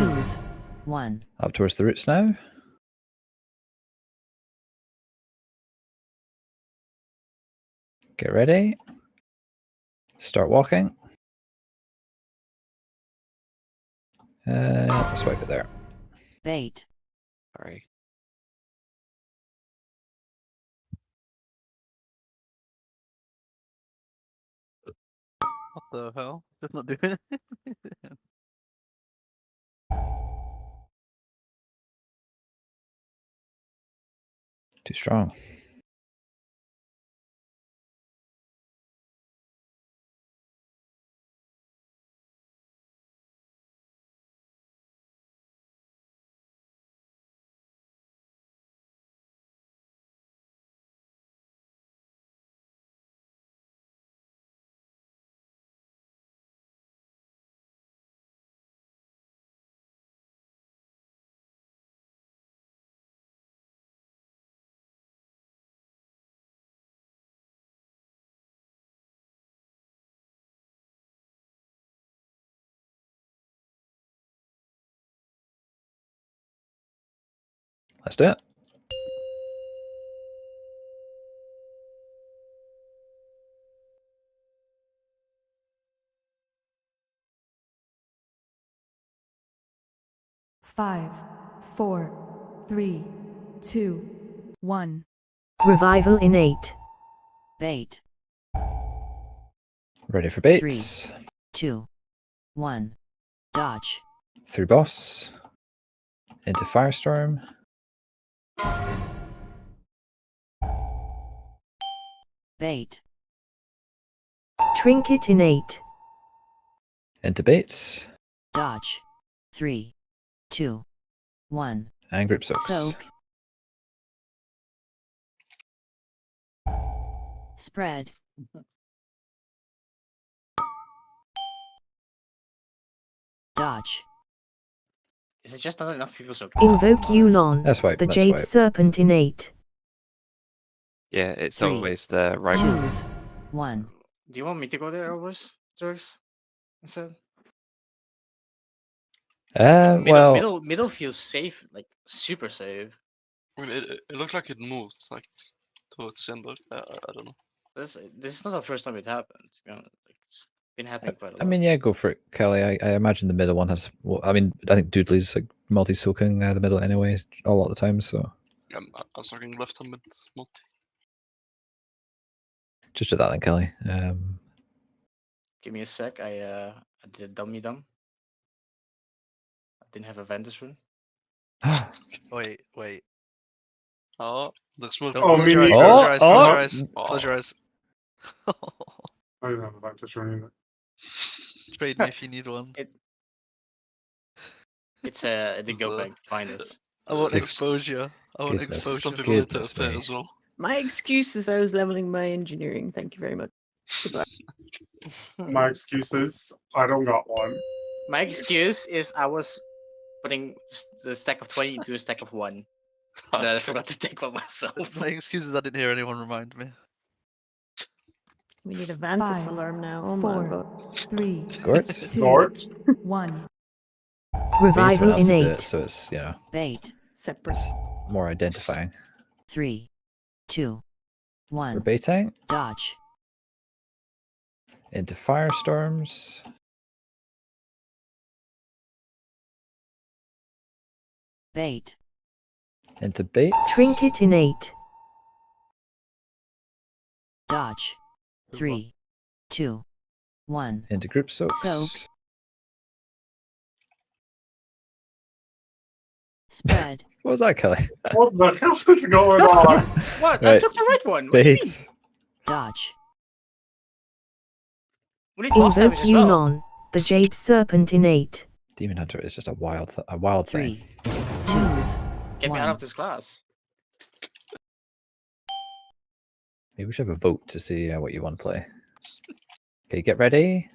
1. Up towards the roots now. Get ready. Start walking. Swipe it there. Bait. Sorry. What the hell? Just not doing it. Too strong. Let's do it. Five, 4, 3, 2, 1. Revival in 8. Bait. Ready for 3, baits. 2, 1. Dodge. Through boss. Into firestorm. Bait. Trinket in 8. Into baits. Dodge. 3, 2, 1. And group soaks. Soak. Spread. Dodge. Is it just not enough people so Invoke Yulon, That's why. the That's Jade why. Serpent in 8. Yeah, it's 3, always the right 2, one. 1. Do you want me to go there, Elvis? Drekzz? Instead? Middle feels safe, like super safe. I mean, it looked like it moved like towards the end. I don't know. This is not the first time it happened. To be honest, like, it's been happening quite a lot. I mean, yeah, go for it, Kelly. I imagine the middle one has. Well, I mean, I think Doodley's like multi-soaking the middle anyway, a lot of the time. So I'm talking left and mid multi. just do that then, Kelly. Give me a sec. I did a dummy dumb. I didn't have a Ventus rune. Wait. Oh, there's more. Don't Oh, close your eyes. me Close your neither. eyes. Close your eyes. Oh. Close your eyes. I didn't have a Ventus rune either. Trade me if you need one. It's a It's, go bank. Find us. I won't Good- expose you. I won't goodness. expose Some you. people need to Goodness appear me. as well. My excuse is I was leveling my engineering. Thank you very much. Goodbye. My excuse is I don't got one. My excuse is I was putting the stack of 20 into a stack of 1. And I forgot to take one myself. My excuse is I didn't hear anyone remind me. We need a Vantis 5, alarm now. Oh my 4, god. 3, Gort? 2, Gort? 1. Revival else in to do 8. it, so it's Bait. Separate. it's more identifying. 3, 2, We're 1. baiting Dodge. into firestorms. Bait. Into baits. Trinket in 8. Dodge. 3, 2, 1. Into group soaks. Soak. Spread. What was that, Kelly? What the hell is going on? What? I Right. took the right one. What do you mean? Bait. Dodge. We need boss damage Invoke as well. Yulon, the Jade Serpent innate. Demon Hunter is just a wild 3, thing. 2, Get me out 1. of this class. Maybe we should have a vote to see what you want to play. Okay, get ready.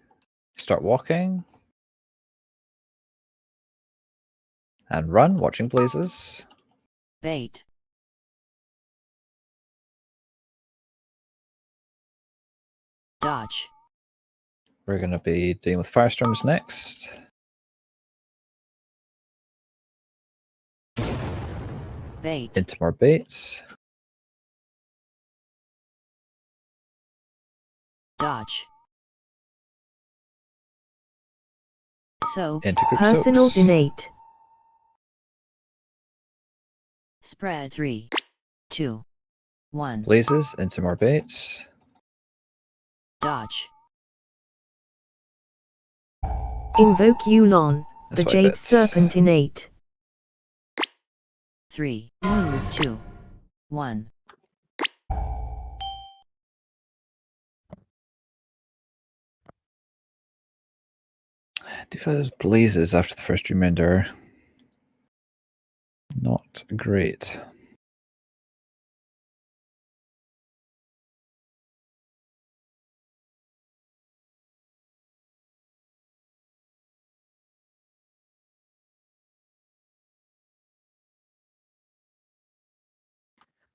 Start walking. And run, watching blazes. Bait. Dodge. We're going to be dealing with firestorms next. Bait. Into more baits. Dodge. Soak. Into group Personals soaks. innate. Spread. 3, 2, 1. Blazes, into more baits. Dodge. Invoke Yulon, That's the why Jade bits. Serpent innate. 3, 2, 1. Do you find those blazes after the first dream render? Not great.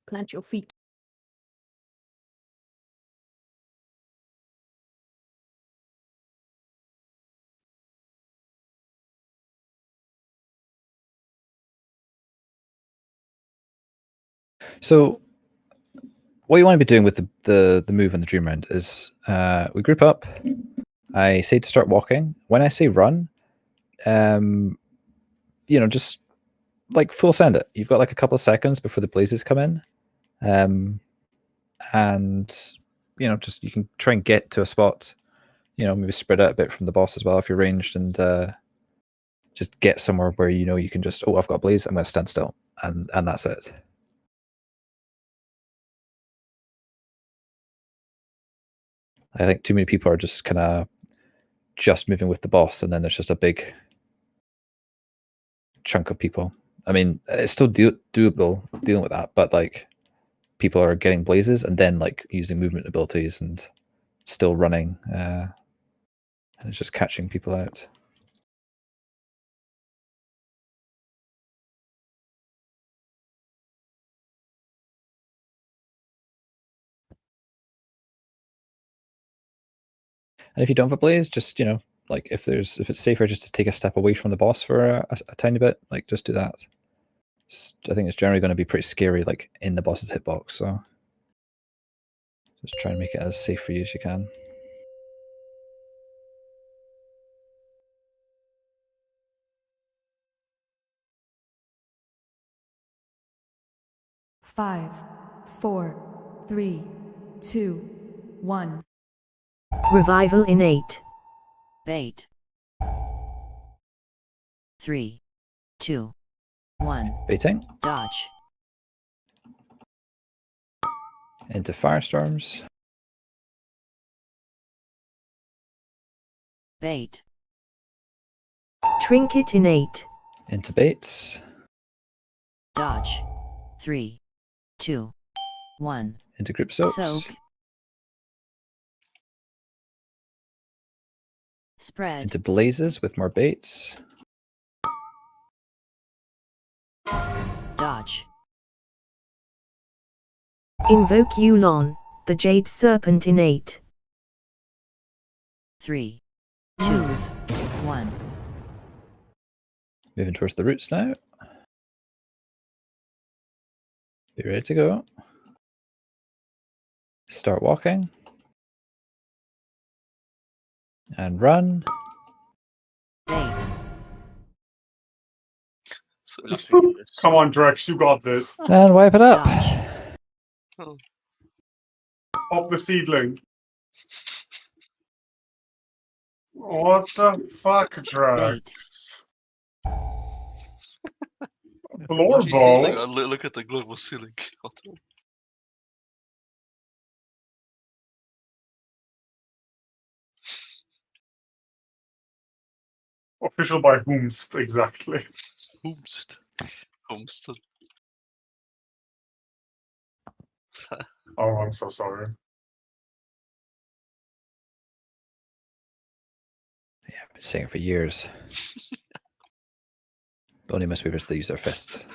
Plant your feet. So what you want to be doing with the move on the dream round is we group up. I say to start walking. When I say run, just like full send it. You've got like a couple of seconds before the blazes come in. And just you can try and get to a spot, maybe spread out a bit from the boss as well if you're ranged, and just get somewhere where you can just, I've got a blaze, I'm going to stand still, and that's it. I think too many people are just kind of just moving with the boss, and then there's just a big chunk of people. I mean, it's still doable dealing with that, but like people are getting blazes and then like using movement abilities and still running, and it's just catching people out. And if you don't have a blaze, just like if it's safer just to take a step away from the boss for a tiny bit, like just do that. I think it's generally going to be pretty scary, like in the boss's hitbox. So just try and make it as safe for you as you can. Five, 4, 3, 2, 1. Revival innate. Bait. 3, 2, 1. Baiting. Dodge. Into firestorms. Bait. Trinket innate. Into baits. Dodge. 3, 2, 1. Into group soaks. Soak. Spread. Into blazes with more baits. Dodge. Invoke Yulon, the Jade Serpent innate. 3, 2, 1. Moving towards the roots now. Be ready to go. Start walking. And run. Bait. Come on, Drekzz, you got this. And wipe it up. Dodge. Oh. Pop the seedling. What the fuck, Drekzz? Floor What do you see, like, ball? Look at the global ceiling. What the- Official by whomst, exactly. Whomst. Homestead. Oh, I'm so sorry. Yeah, I've been saying it for years. Only most people use their fists.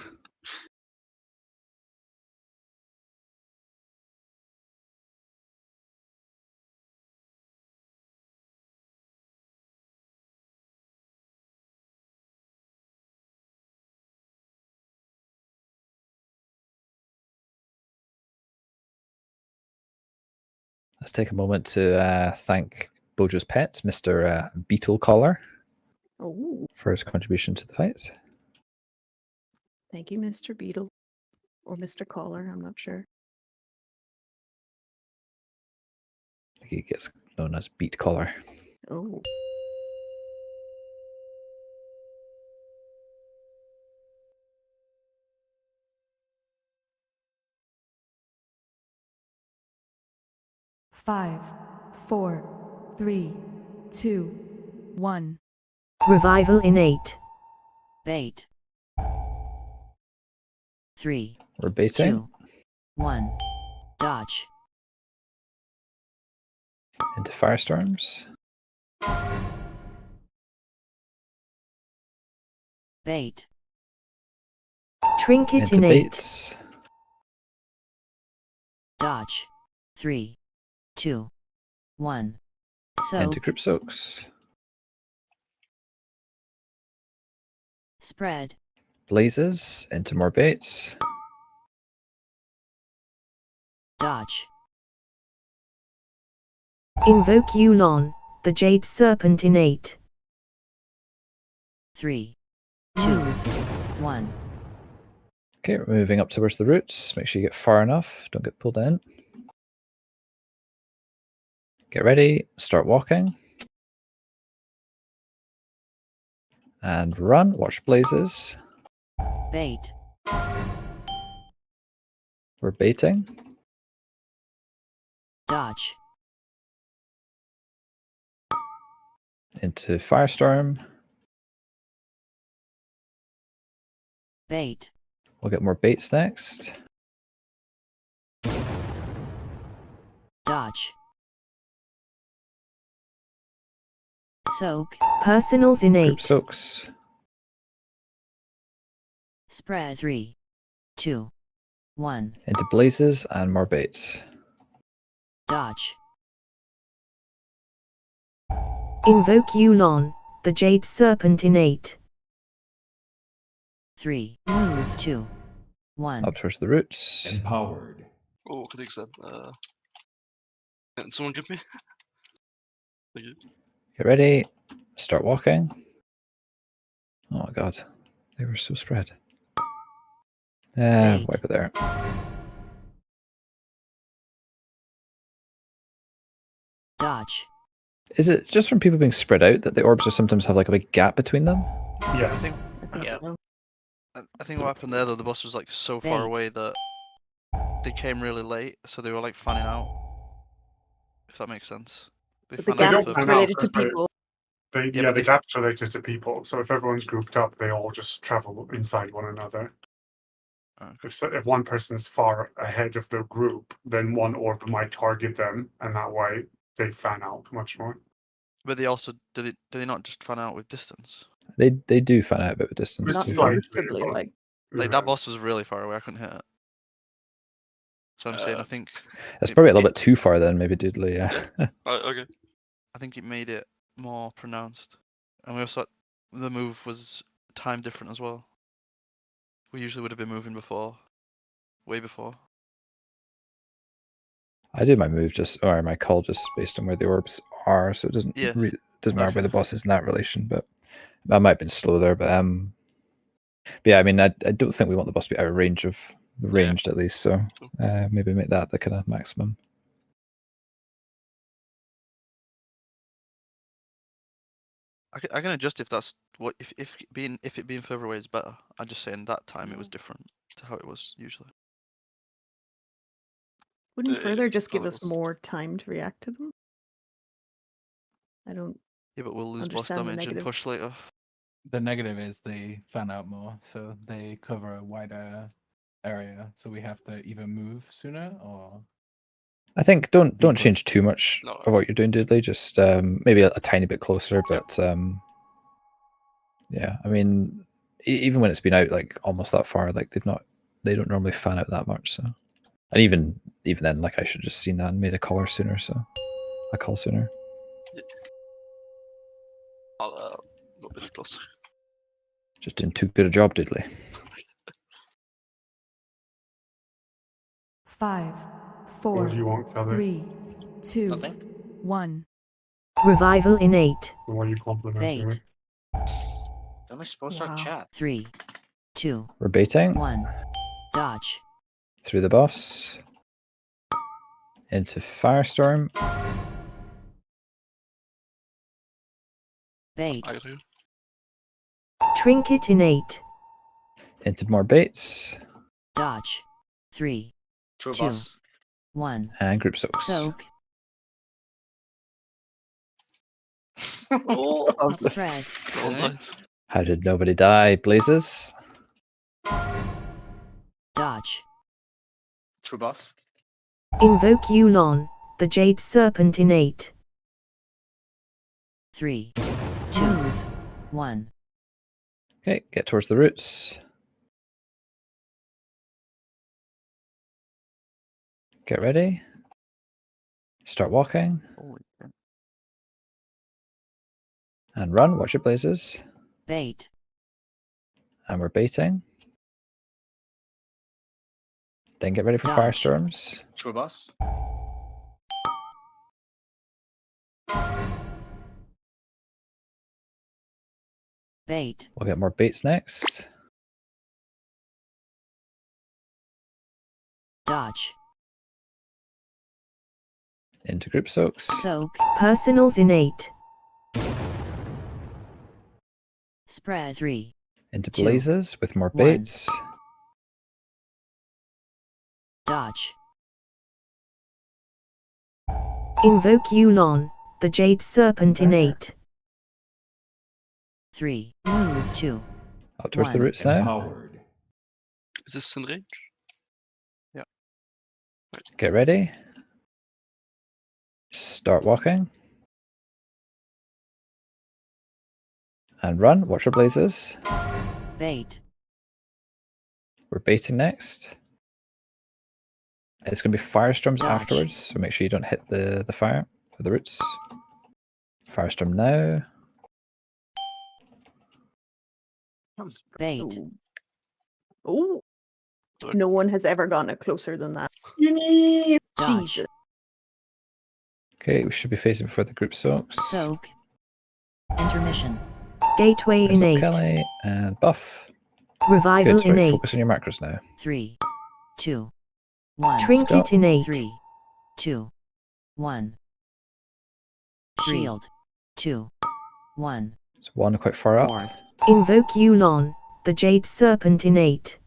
Let's take a moment to thank Bojo's pet, Mr. Beetle Collar, Oh, for his contribution to the fight. thank you, Mr. Beetle. Or Mr. Caller, I'm not sure. I think he gets known as Beat Collar. Oh. Five, four, three, two, one. Revival in 8. Bait. 3, We're baiting 2, 1. Dodge. into Firestorms. Bait. Trinket Into in 8. baits. Dodge. 3, 2, 1. Into Soak. group soaks. Spread. Blazes. Into more baits. Dodge. Invoke Yulon, the Jade Serpent in 8. 3, 2, 1. Okay, we're moving up towards the roots. Make sure you get far enough. Don't get pulled in. Get ready. Start walking. And run. Watch blazes. Bait. We're baiting. Dodge. Into Firestorm. Bait. We'll get more baits next. Dodge. Soak. Personals in 8. Group soaks. Spread. 3, 2, 1. Into blazes and more baits. Dodge. Invoke Yulon, the Jade Serpent in 8. 3, move. 2, 1. Up towards the roots. Empowered. Oh, what is that? Can someone give me? Thank you. Get ready. Start walking. Oh my god. They were so spread. Bait. Wipe it there. Dodge. Is it just from people being spread out that the orbs are sometimes have like a big gap between them? Yes. I think Yeah. so. I think what happened there though, the boss was like so far Bait. away that they came really late, so they were like fanning out. If that makes sense. They But the fan out don't gap for- is fan out related to because people. The Yeah, but the they- gap's related to people. So if everyone's grouped up, they all just travel inside one another. Okay. If one person's far ahead of the group, then one orb might target them, and that way they fan out much more. But they also do they not just fan out with distance? They do fan out a bit of distance. Not too. slightly, noticeably, but- like. Like that boss was really far away. I couldn't hit it. So I'm saying I Uh, think That's it- probably a little it- bit too far then, maybe Doodly, yeah. Okay. I think it made it more pronounced, and we also the move was time different as well. We usually would have been moving before, way before. I do my move or my call just based on where the orbs are, so it doesn't Yeah. doesn't matter where the Okay. boss is in that relation, but I might have been slow there, but yeah, I mean I don't think we want the boss to be out of range of ranged at least, so maybe make that the kind of maximum. I can adjust if that's what if it being further away is better. I'm just saying that time it was different to how it was usually. Wouldn't Yeah, further just give thought it us was- more time to react to them? I don't. Yeah, but we'll lose boss Understand the damage and negative. push later. The negative is they fan out more, so they cover a wider area. So we have to either move sooner or I think don't Be close. change too much No, of what you're doing, Diddley. Just maybe a tiny bit closer, but yeah. I mean, even when it's been out like almost that far, like they don't normally fan out that much. So, and even then, like I should have just seen that and made a color sooner. So, a call sooner. I'll go a bit closer. Just doing too good a job, Diddley. 5, What do you 4, want, Kelly? 3, 2, Nothing. 1. Revival innate. What are you complimenting me? Bait. How am I supposed to Wow. chat? 3, 2, We're baiting 1. Dodge. through the boss into Firestorm. Bait. I got you. Trinket innate. Into more baits Dodge. 3, True 2, boss. 1. and group soaks. Soak. Oh, Spread. no one Okay. died. How did nobody die, Blazes? Dodge. True boss. Invoke Yulon, the Jade Serpent innate. 3, 2, 1. Okay, get towards the roots. Get ready. Start walking. Holy crap. And run. Watch your Blazes. Bait. And we're baiting. Then get ready for Dodge. Firestorms. True boss. Bait. We'll get more baits next. Dodge. Into group soaks. Soak. Personals innate. Spread. 3, Into 2, Blazes with more 1. baits. Dodge. Invoke Yulon, the Jade Serpent innate. 3. Move 2. Up towards the 1. roots now. Is this in range? Get ready. Start walking. And run. Watch your Blazes. Bait. We're baiting next. It's going to be Firestorms Dodge. afterwards, so make sure you don't hit the fire for the roots. Firestorm now. Bait. Oh, no one has ever gotten it closer than that. Dodge. Jesus. Okay, we should be facing before the group soaks. Soak. Intermission. Gateway Here's up innate. Kelly and buff. Revival Good, right, innate. focus on your macros now. 3, 2, 1. Trinket innate. 3, 2, 1. Shield. 2, 1. It's one quite far up. Orb. Invoke Yulon, the Jade Serpent innate.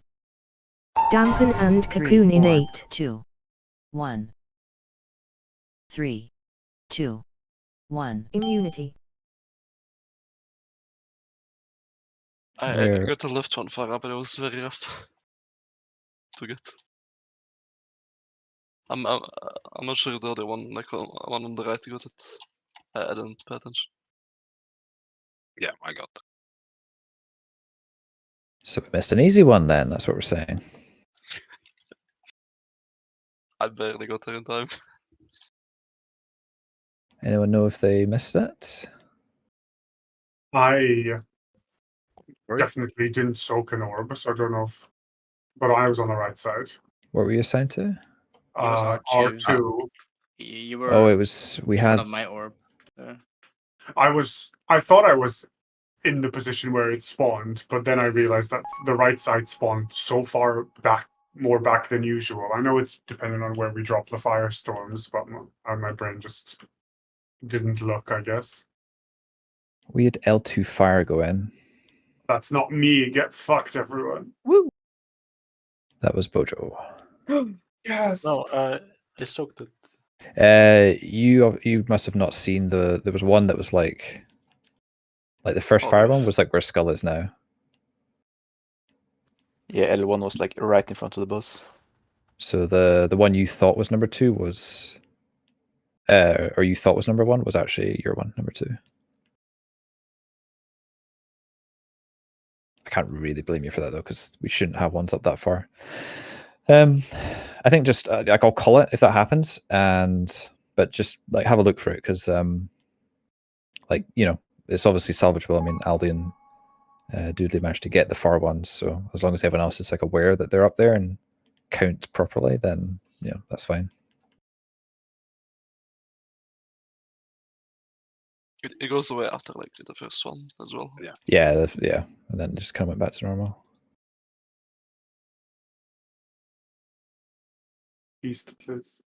Dampen and 3, Cocoon orb. innate. 2, 1. 3, 2, 1. Immunity. I Where- got the left one far up, but it was very rough to get. I'm not sure the other one, like one on the right, got it. I didn't pay attention. Yeah, I got that. So we missed an easy one then, that's what we're saying. I barely got there in time. Anyone know if they missed it? I definitely didn't soak an orb, so I don't know if. But I was on the right side. What were you assigned to? It was R2. R2. You were Oh, it was, we in had, front of my orb. Yeah. I thought I was in the position where it spawned, but then I realized that the right side spawned so far back, more back than usual. I know it's depending on where we drop the firestorms, but my brain just didn't look, I guess. We had L2 fire go in. That's not me. Get fucked, everyone. Woo! That was Bojo. Yes. No, I soaked it. You must have not seen the. There was one that was like the first fire one was like where Skull is now. Yeah, L1 was like right in front of the boss. So the one you thought was number 2 was, or you thought was number 1 was actually your one, number 2. I can't really blame you for that though, because we shouldn't have ones up that far. I think just like I'll call it if that happens, but just like have a look for it because like it's obviously salvageable. I mean, Aldi and Doodley managed to get the far ones, so as long as everyone else is like aware that they're up there and count properly, then that's fine. It goes away after like the first one as well. Yeah, and then just kind of went back to normal. East, please.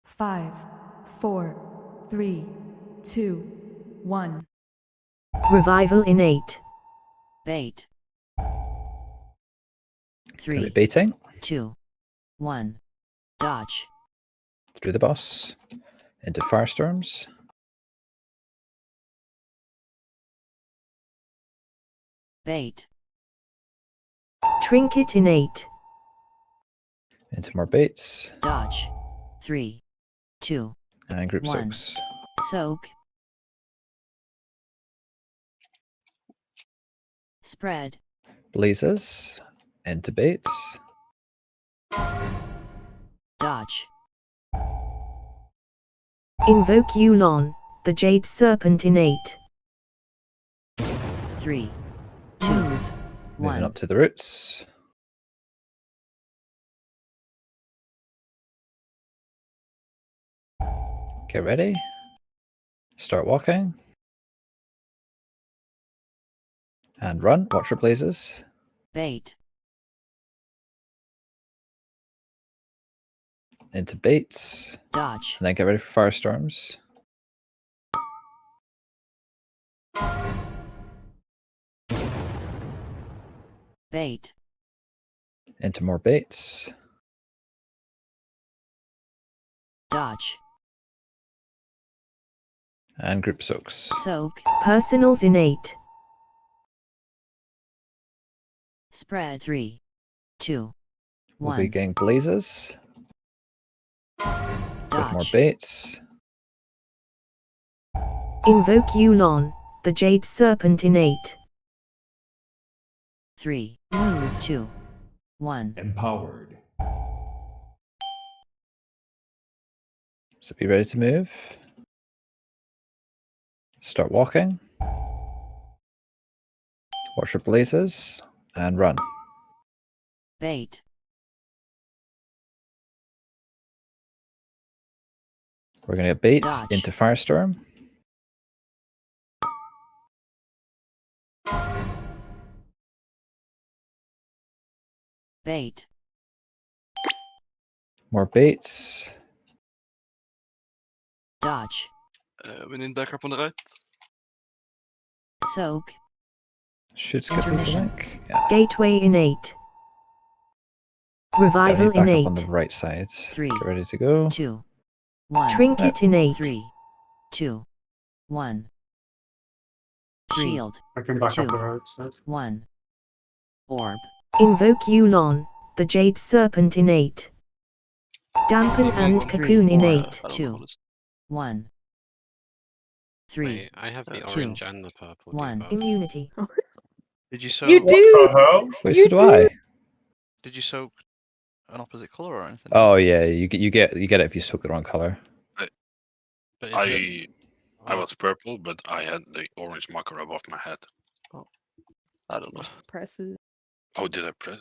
Five, 4, 3, 2, 1. Revival innate. Bait. Gonna be 3, baiting 2, 1. Dodge. through the boss into firestorms. Bait. Trinket innate. Into more baits Dodge. 3, 2, and group 1. soaks. Soak. Spread. Blazes into baits. Dodge. Invoke Yulon, the Jade Serpent innate. 3, 2, Moving 1. up to the roots. Get ready. Start walking. And run. Watch for blazes. Bait. Into baits. Dodge. And then get ready for firestorms. Bait. Into more baits. Dodge. And group soaks. Soak. Personals innate. Spread. 3, 2, We'll 1. be getting blazes. With more Dodge. baits. Invoke Yulon, the Jade Serpent innate. 3, move 2, 1. Empowered. So be ready to move. Start walking. Watch for blazes. And run. Bait. We're going to get baits Dodge. into firestorm. Bait. More baits. Dodge. We need backup on the right. Soak. Should skip this, I Intermission. think. Yeah. Gateway innate. Yeah, we Revival need backup innate. on the right side. 3, Get ready to go. 2, 1. Trinket innate. 3, 2, 1. Shield. I can back up 2, the right side. 1. Orb. Invoke Yulon, the Jade Serpent innate. Dampen and 3, Cocoon innate. 2, 1. 3, Wait, I have the 2, orange and the purple. 1. debuff. Immunity. Did you soak? You What do. the hell? Wait, You so do I? Did you soak an opposite color or anything? Oh yeah, you get it if you soak the wrong color. But if you- I was purple, but I had the orange marker above my head. I don't know. Presses. Oh, did I press?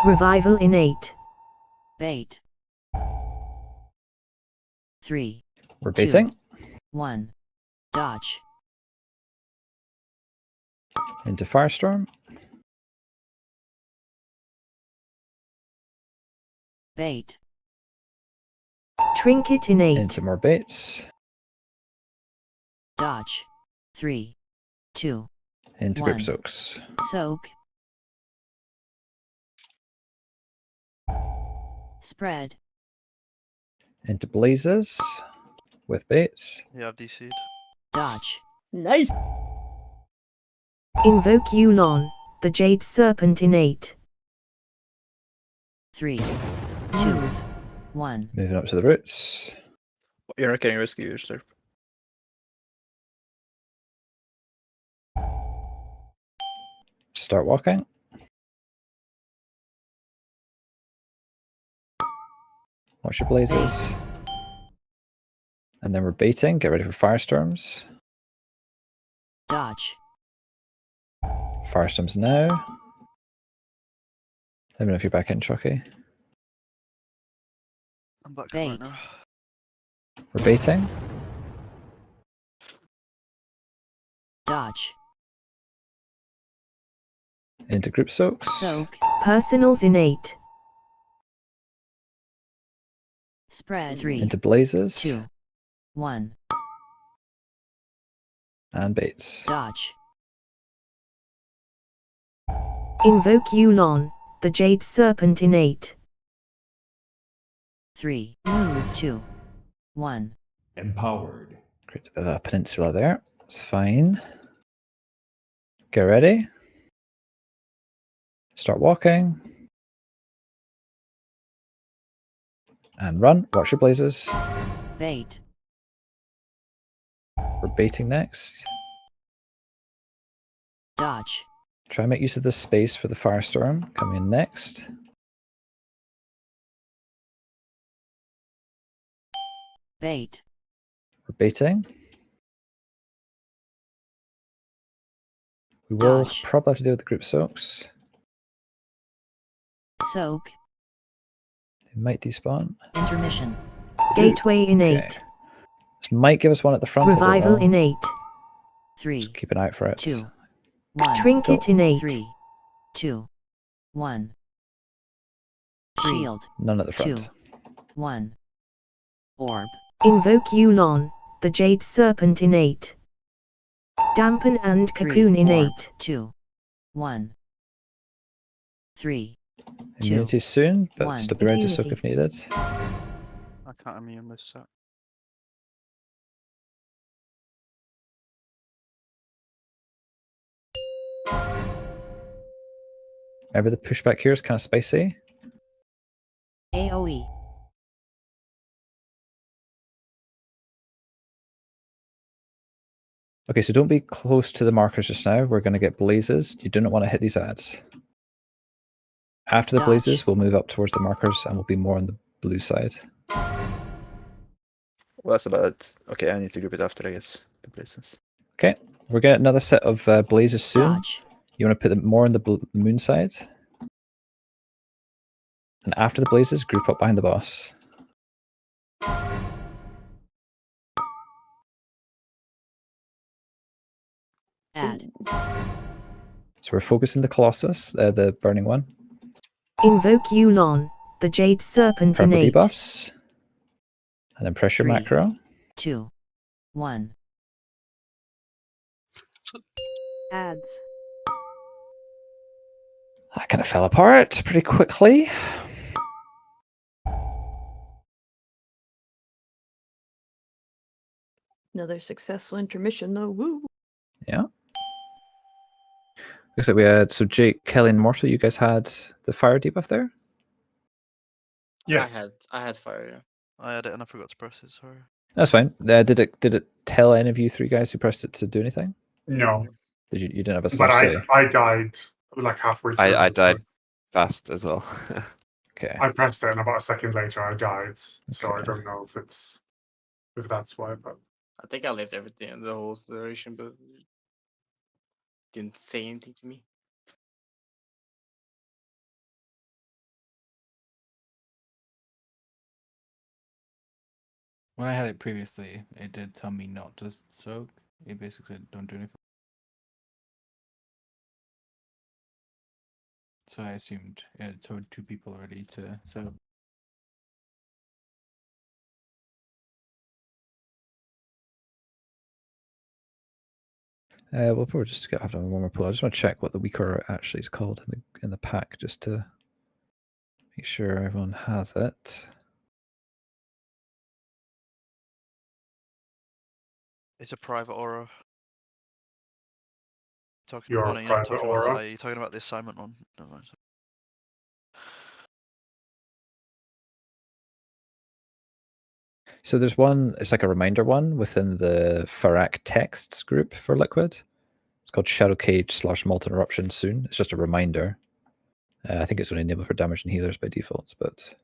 Revival innate. Bait. 3, We're 2, baiting 1. Dodge. into Firestorm. Bait. Trinket innate. Into more baits. Dodge. 3, 2, Into Grip 1. Soaks. Soak. Spread. Into Blazes with baits. Yeah, I've DC'd. Dodge. Nice. Invoke Yulon, the Jade Serpent innate. 3, 2, 1. Moving up to the roots. You're not getting risky, you're sir. Start walking. Watch your blazes. And then we're baiting. Get ready for Firestorms. Dodge. Firestorms now. Let me know if you're back in, Chucky. I'm back Bait. right now. We're baiting. Dodge. Into Group Soaks. Soak. Personals innate. Spread. 3, Into Blazes. 2, 1. And baits. Dodge. Invoke Yulon, the Jade Serpent innate. 3, move 2, 1. Empowered. Create a bit of a peninsula there. That's fine. Get ready. Start walking. And run. Watch your blazes. Bait. We're baiting next. Dodge. Try and make use of this space for the Firestorm. Coming in next. Bait. We're baiting. We will Dodge. probably have to deal with the Group Soaks. Soak. They might despawn. Intermission. Gateway innate. Okay. This might give us one at the front. Revival innate. 3, Just keep an eye out for it. 2, 1. Trinket innate. 3, 2, 1. Shield. None at the front. 2, 1. Orb. Invoke Yulon, the Jade Serpent innate. Dampen and 3, Cocoon orb. innate. 2, 1. 3, 2, Immunity soon, but 1. still be ready to soak if needed. I can't immune this set. Remember the pushback here is kind of spicy. AoE. Okay, so don't be close to the markers just now. We're going to get blazes. You do not want to hit these ads. After the Dodge. blazes, we'll move up towards the markers and we'll be more on the blue side. Well, that's about it. Okay, I need to group it after, I guess. The places. Okay, we're getting another set of blazes soon. Dodge. You want to put them more on the moon side. And after the blazes, group up behind the boss. Add. So we're focusing the Colossus, the burning one. Invoke Yulon, the Jade Serpent Purple innate. debuffs. And then pressure 3, macro. 2, 1. Ads. That kind of fell apart pretty quickly. Another successful intermission though. Woo. Yeah. Looks like we had, so Jake, Kelly, and Mortal, you guys had the fire debuff there? Yes. I had fire. Yeah. I had it and I forgot to press it. Sorry. That's fine. Did it tell any of you three guys who pressed it to do anything? No. Did you didn't have a But say? I died like halfway through. I died fast as well. Okay. I pressed it and about a second later I died. So I Okay. don't know if that's why, but I think I left everything the whole duration, but it didn't say anything to me. When I had it previously, it did tell me not to soak. It basically said don't do anything. So I assumed it told 2 people already to soak. We'll probably just have one more pull. I just want to check what the weak aura actually is called in the pack, just to make sure everyone has it. It's a private aura. Talking Your oh, no, you're not private talking about that. aura? Are you talking about the assignment one? No, no, So there's one, it's like a reminder one within the Farak texts group for Liquid. It's called Shadow Cage / Molten Eruption soon. It's just a reminder. I think it's only enabled for damage and healers by default, but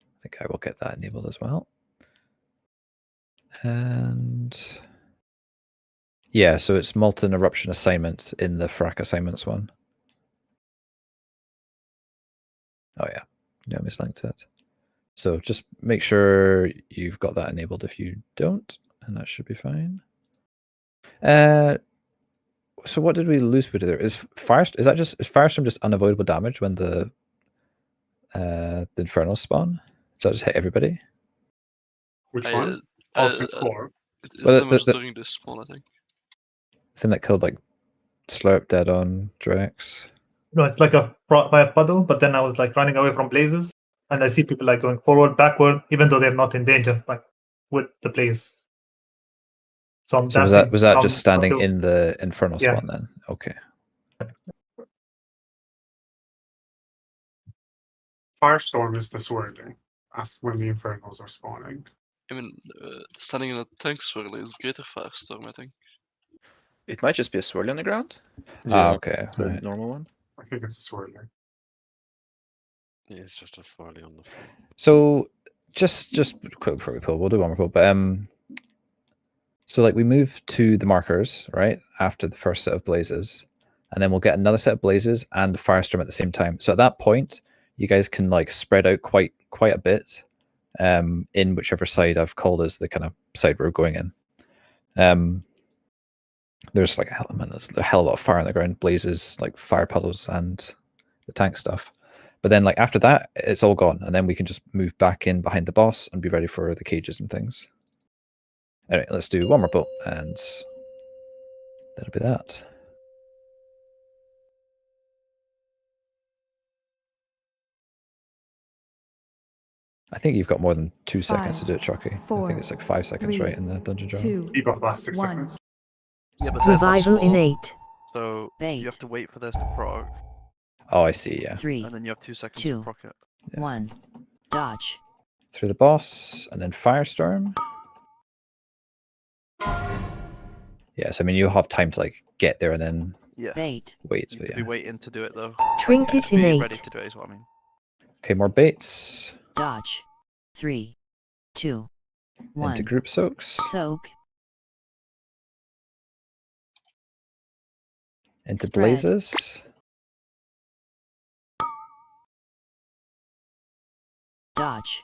I think I will get that enabled as well. And yeah, so it's Molten Eruption assignment in the Farak assignments one. Oh yeah, no, I mislinked it. So just make sure you've got that enabled if you don't, and that should be fine. So what did we lose with there? Is Firestorm just unavoidable damage when the Infernals spawn? Does that just hit everybody? Which one? Oh, 6-4. It's Well, damage during this spawn, I think. The thing that killed like Slurp dead on Drekzz. No, it's like by a puddle, but then I was like running away from blazes, and I see people like going forward, backward, even though they're not in danger, like with the blaze. So I'm So was that just standing in the Infernal spawn then? Okay. Firestorm is the swirling when the Infernals are spawning. I mean, standing in a tank swirl is greater Firestorm, I think. It might just be a swirl on the ground. Okay. It's a normal one. I think it's a swirling. Yeah, it's just a swirly on the floor. So just quick before we pull, we'll do one more pull. But so like we move to the markers right after the first set of blazes, and then we'll get another set of blazes and Firestorm at the same time. So at that point, you guys can like spread out quite a bit in whichever side I've called as the kind of side we're going in. There's like a hell of a lot of fire on the ground, blazes, like fire puddles, and the tank stuff. But then, like after that, it's all gone, and then we can just move back in behind the boss and be ready for the cages and things. All right, let's do one more bolt, and that'll be that. I think you've got more than 2 seconds to do it, Chucky. I think it's like 5 seconds, right, in the dungeon job. You got last 6 seconds. Yeah, but Survival innate. So you have to wait for those to proc. Oh, I see, yeah. 3, And then you have 2 seconds 2, to proc it. 1. Dodge. Through the boss, and then Firestorm. Yes, I mean, you'll have time to like get there and then Bait. wait. You But could yeah. be waiting to do it though. Trinket Be innate. ready to do it is what I mean. Okay, more baits. Dodge. 3, 2, 1. Into group soaks. Soak. Into Spread. blazes. Dodge.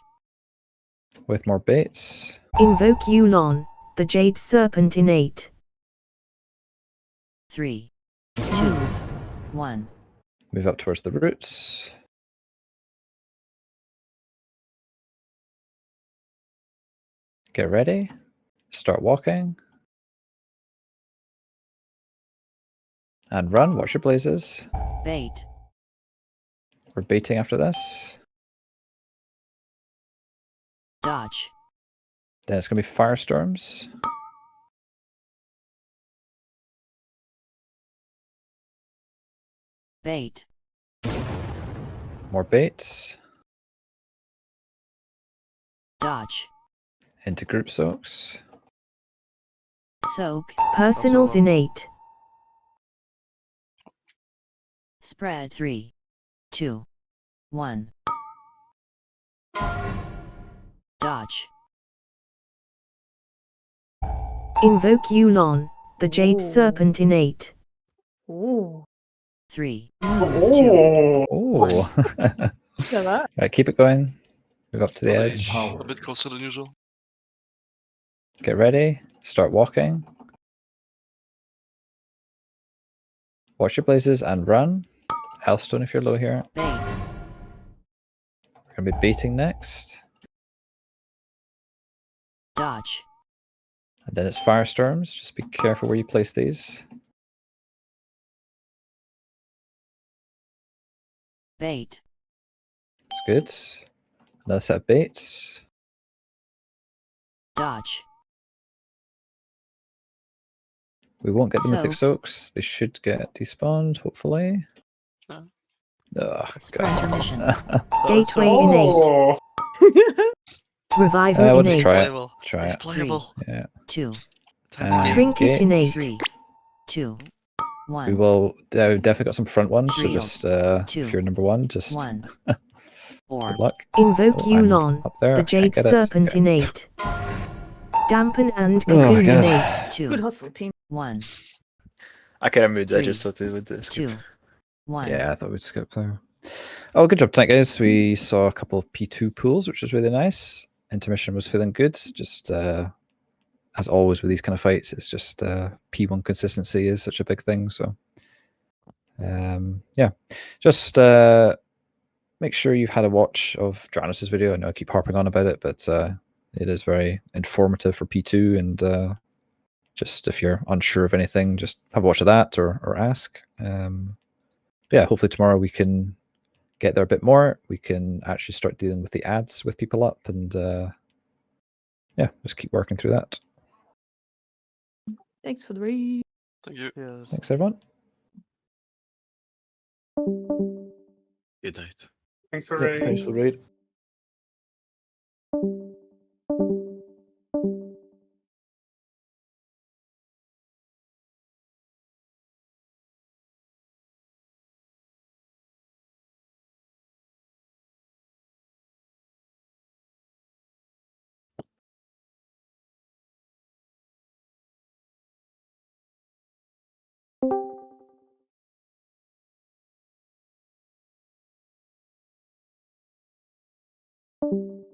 With more baits. Invoke Yulon, the Jade Serpent innate. 3, 2, 1. Move up towards the roots. Get ready. Start walking. And run. Watch your blazes. Bait. We're baiting after this. Dodge. Then it's going to be firestorms. Bait. More baits. Dodge. Into group soaks. Soak. Personals innate. Spread. 3, 2, 1. Dodge. Invoke Yulon, the Jade Serpent innate. Ooh. 3, 2. Oh. Oh. Look at that. Right, keep it going. Move up to the Like, edge. a bit closer than usual. Get ready. Start walking. Watch your places and run. Healthstone if you're low here. Bait. We're gonna be baiting next. Dodge. And then it's firestorms. Just be careful where you place these. Bait. It's good. Another set of baits. Dodge. We won't get the mythic Soak. soaks. They should get despawned, hopefully. No. Ugh, Intermission. Gateway Oh. Revival we'll just innate. try it. Playable. Try It's it. playable. Yeah. 2. Time to game. Trinket gates. innate. 3. 2. 1. We will definitely got some front ones. So Shield. just 2. if you're number one, just 1. good 4. luck. Invoke Oh, I'm Yulon. up there. The Can't Jade get it. Serpent Okay. innate. Dampen and Oh, Cocoon God. innate. 2. Good hustle, team. 1. I can remove. I 3, just thought it would skip. 2. 1. Yeah, I thought we'd skip there. Oh, good job tonight, guys. We saw a couple of P2 pools, which was really nice. Intermission was feeling good. Just as always with these kind of fights, it's just P1 consistency is such a big thing. So yeah, just make sure you've had a watch of Dranos' video. I know I keep harping on about it, but it is very informative for P2. And just if you're unsure of anything, just have a watch of that or ask. Yeah, hopefully tomorrow we can get there a bit more. We can actually start dealing with the ads with people up, and yeah, just keep working through that. Thanks for the read. Thank you. Yeah. Thanks, everyone. Good night. Thanks for Thanks for the raid.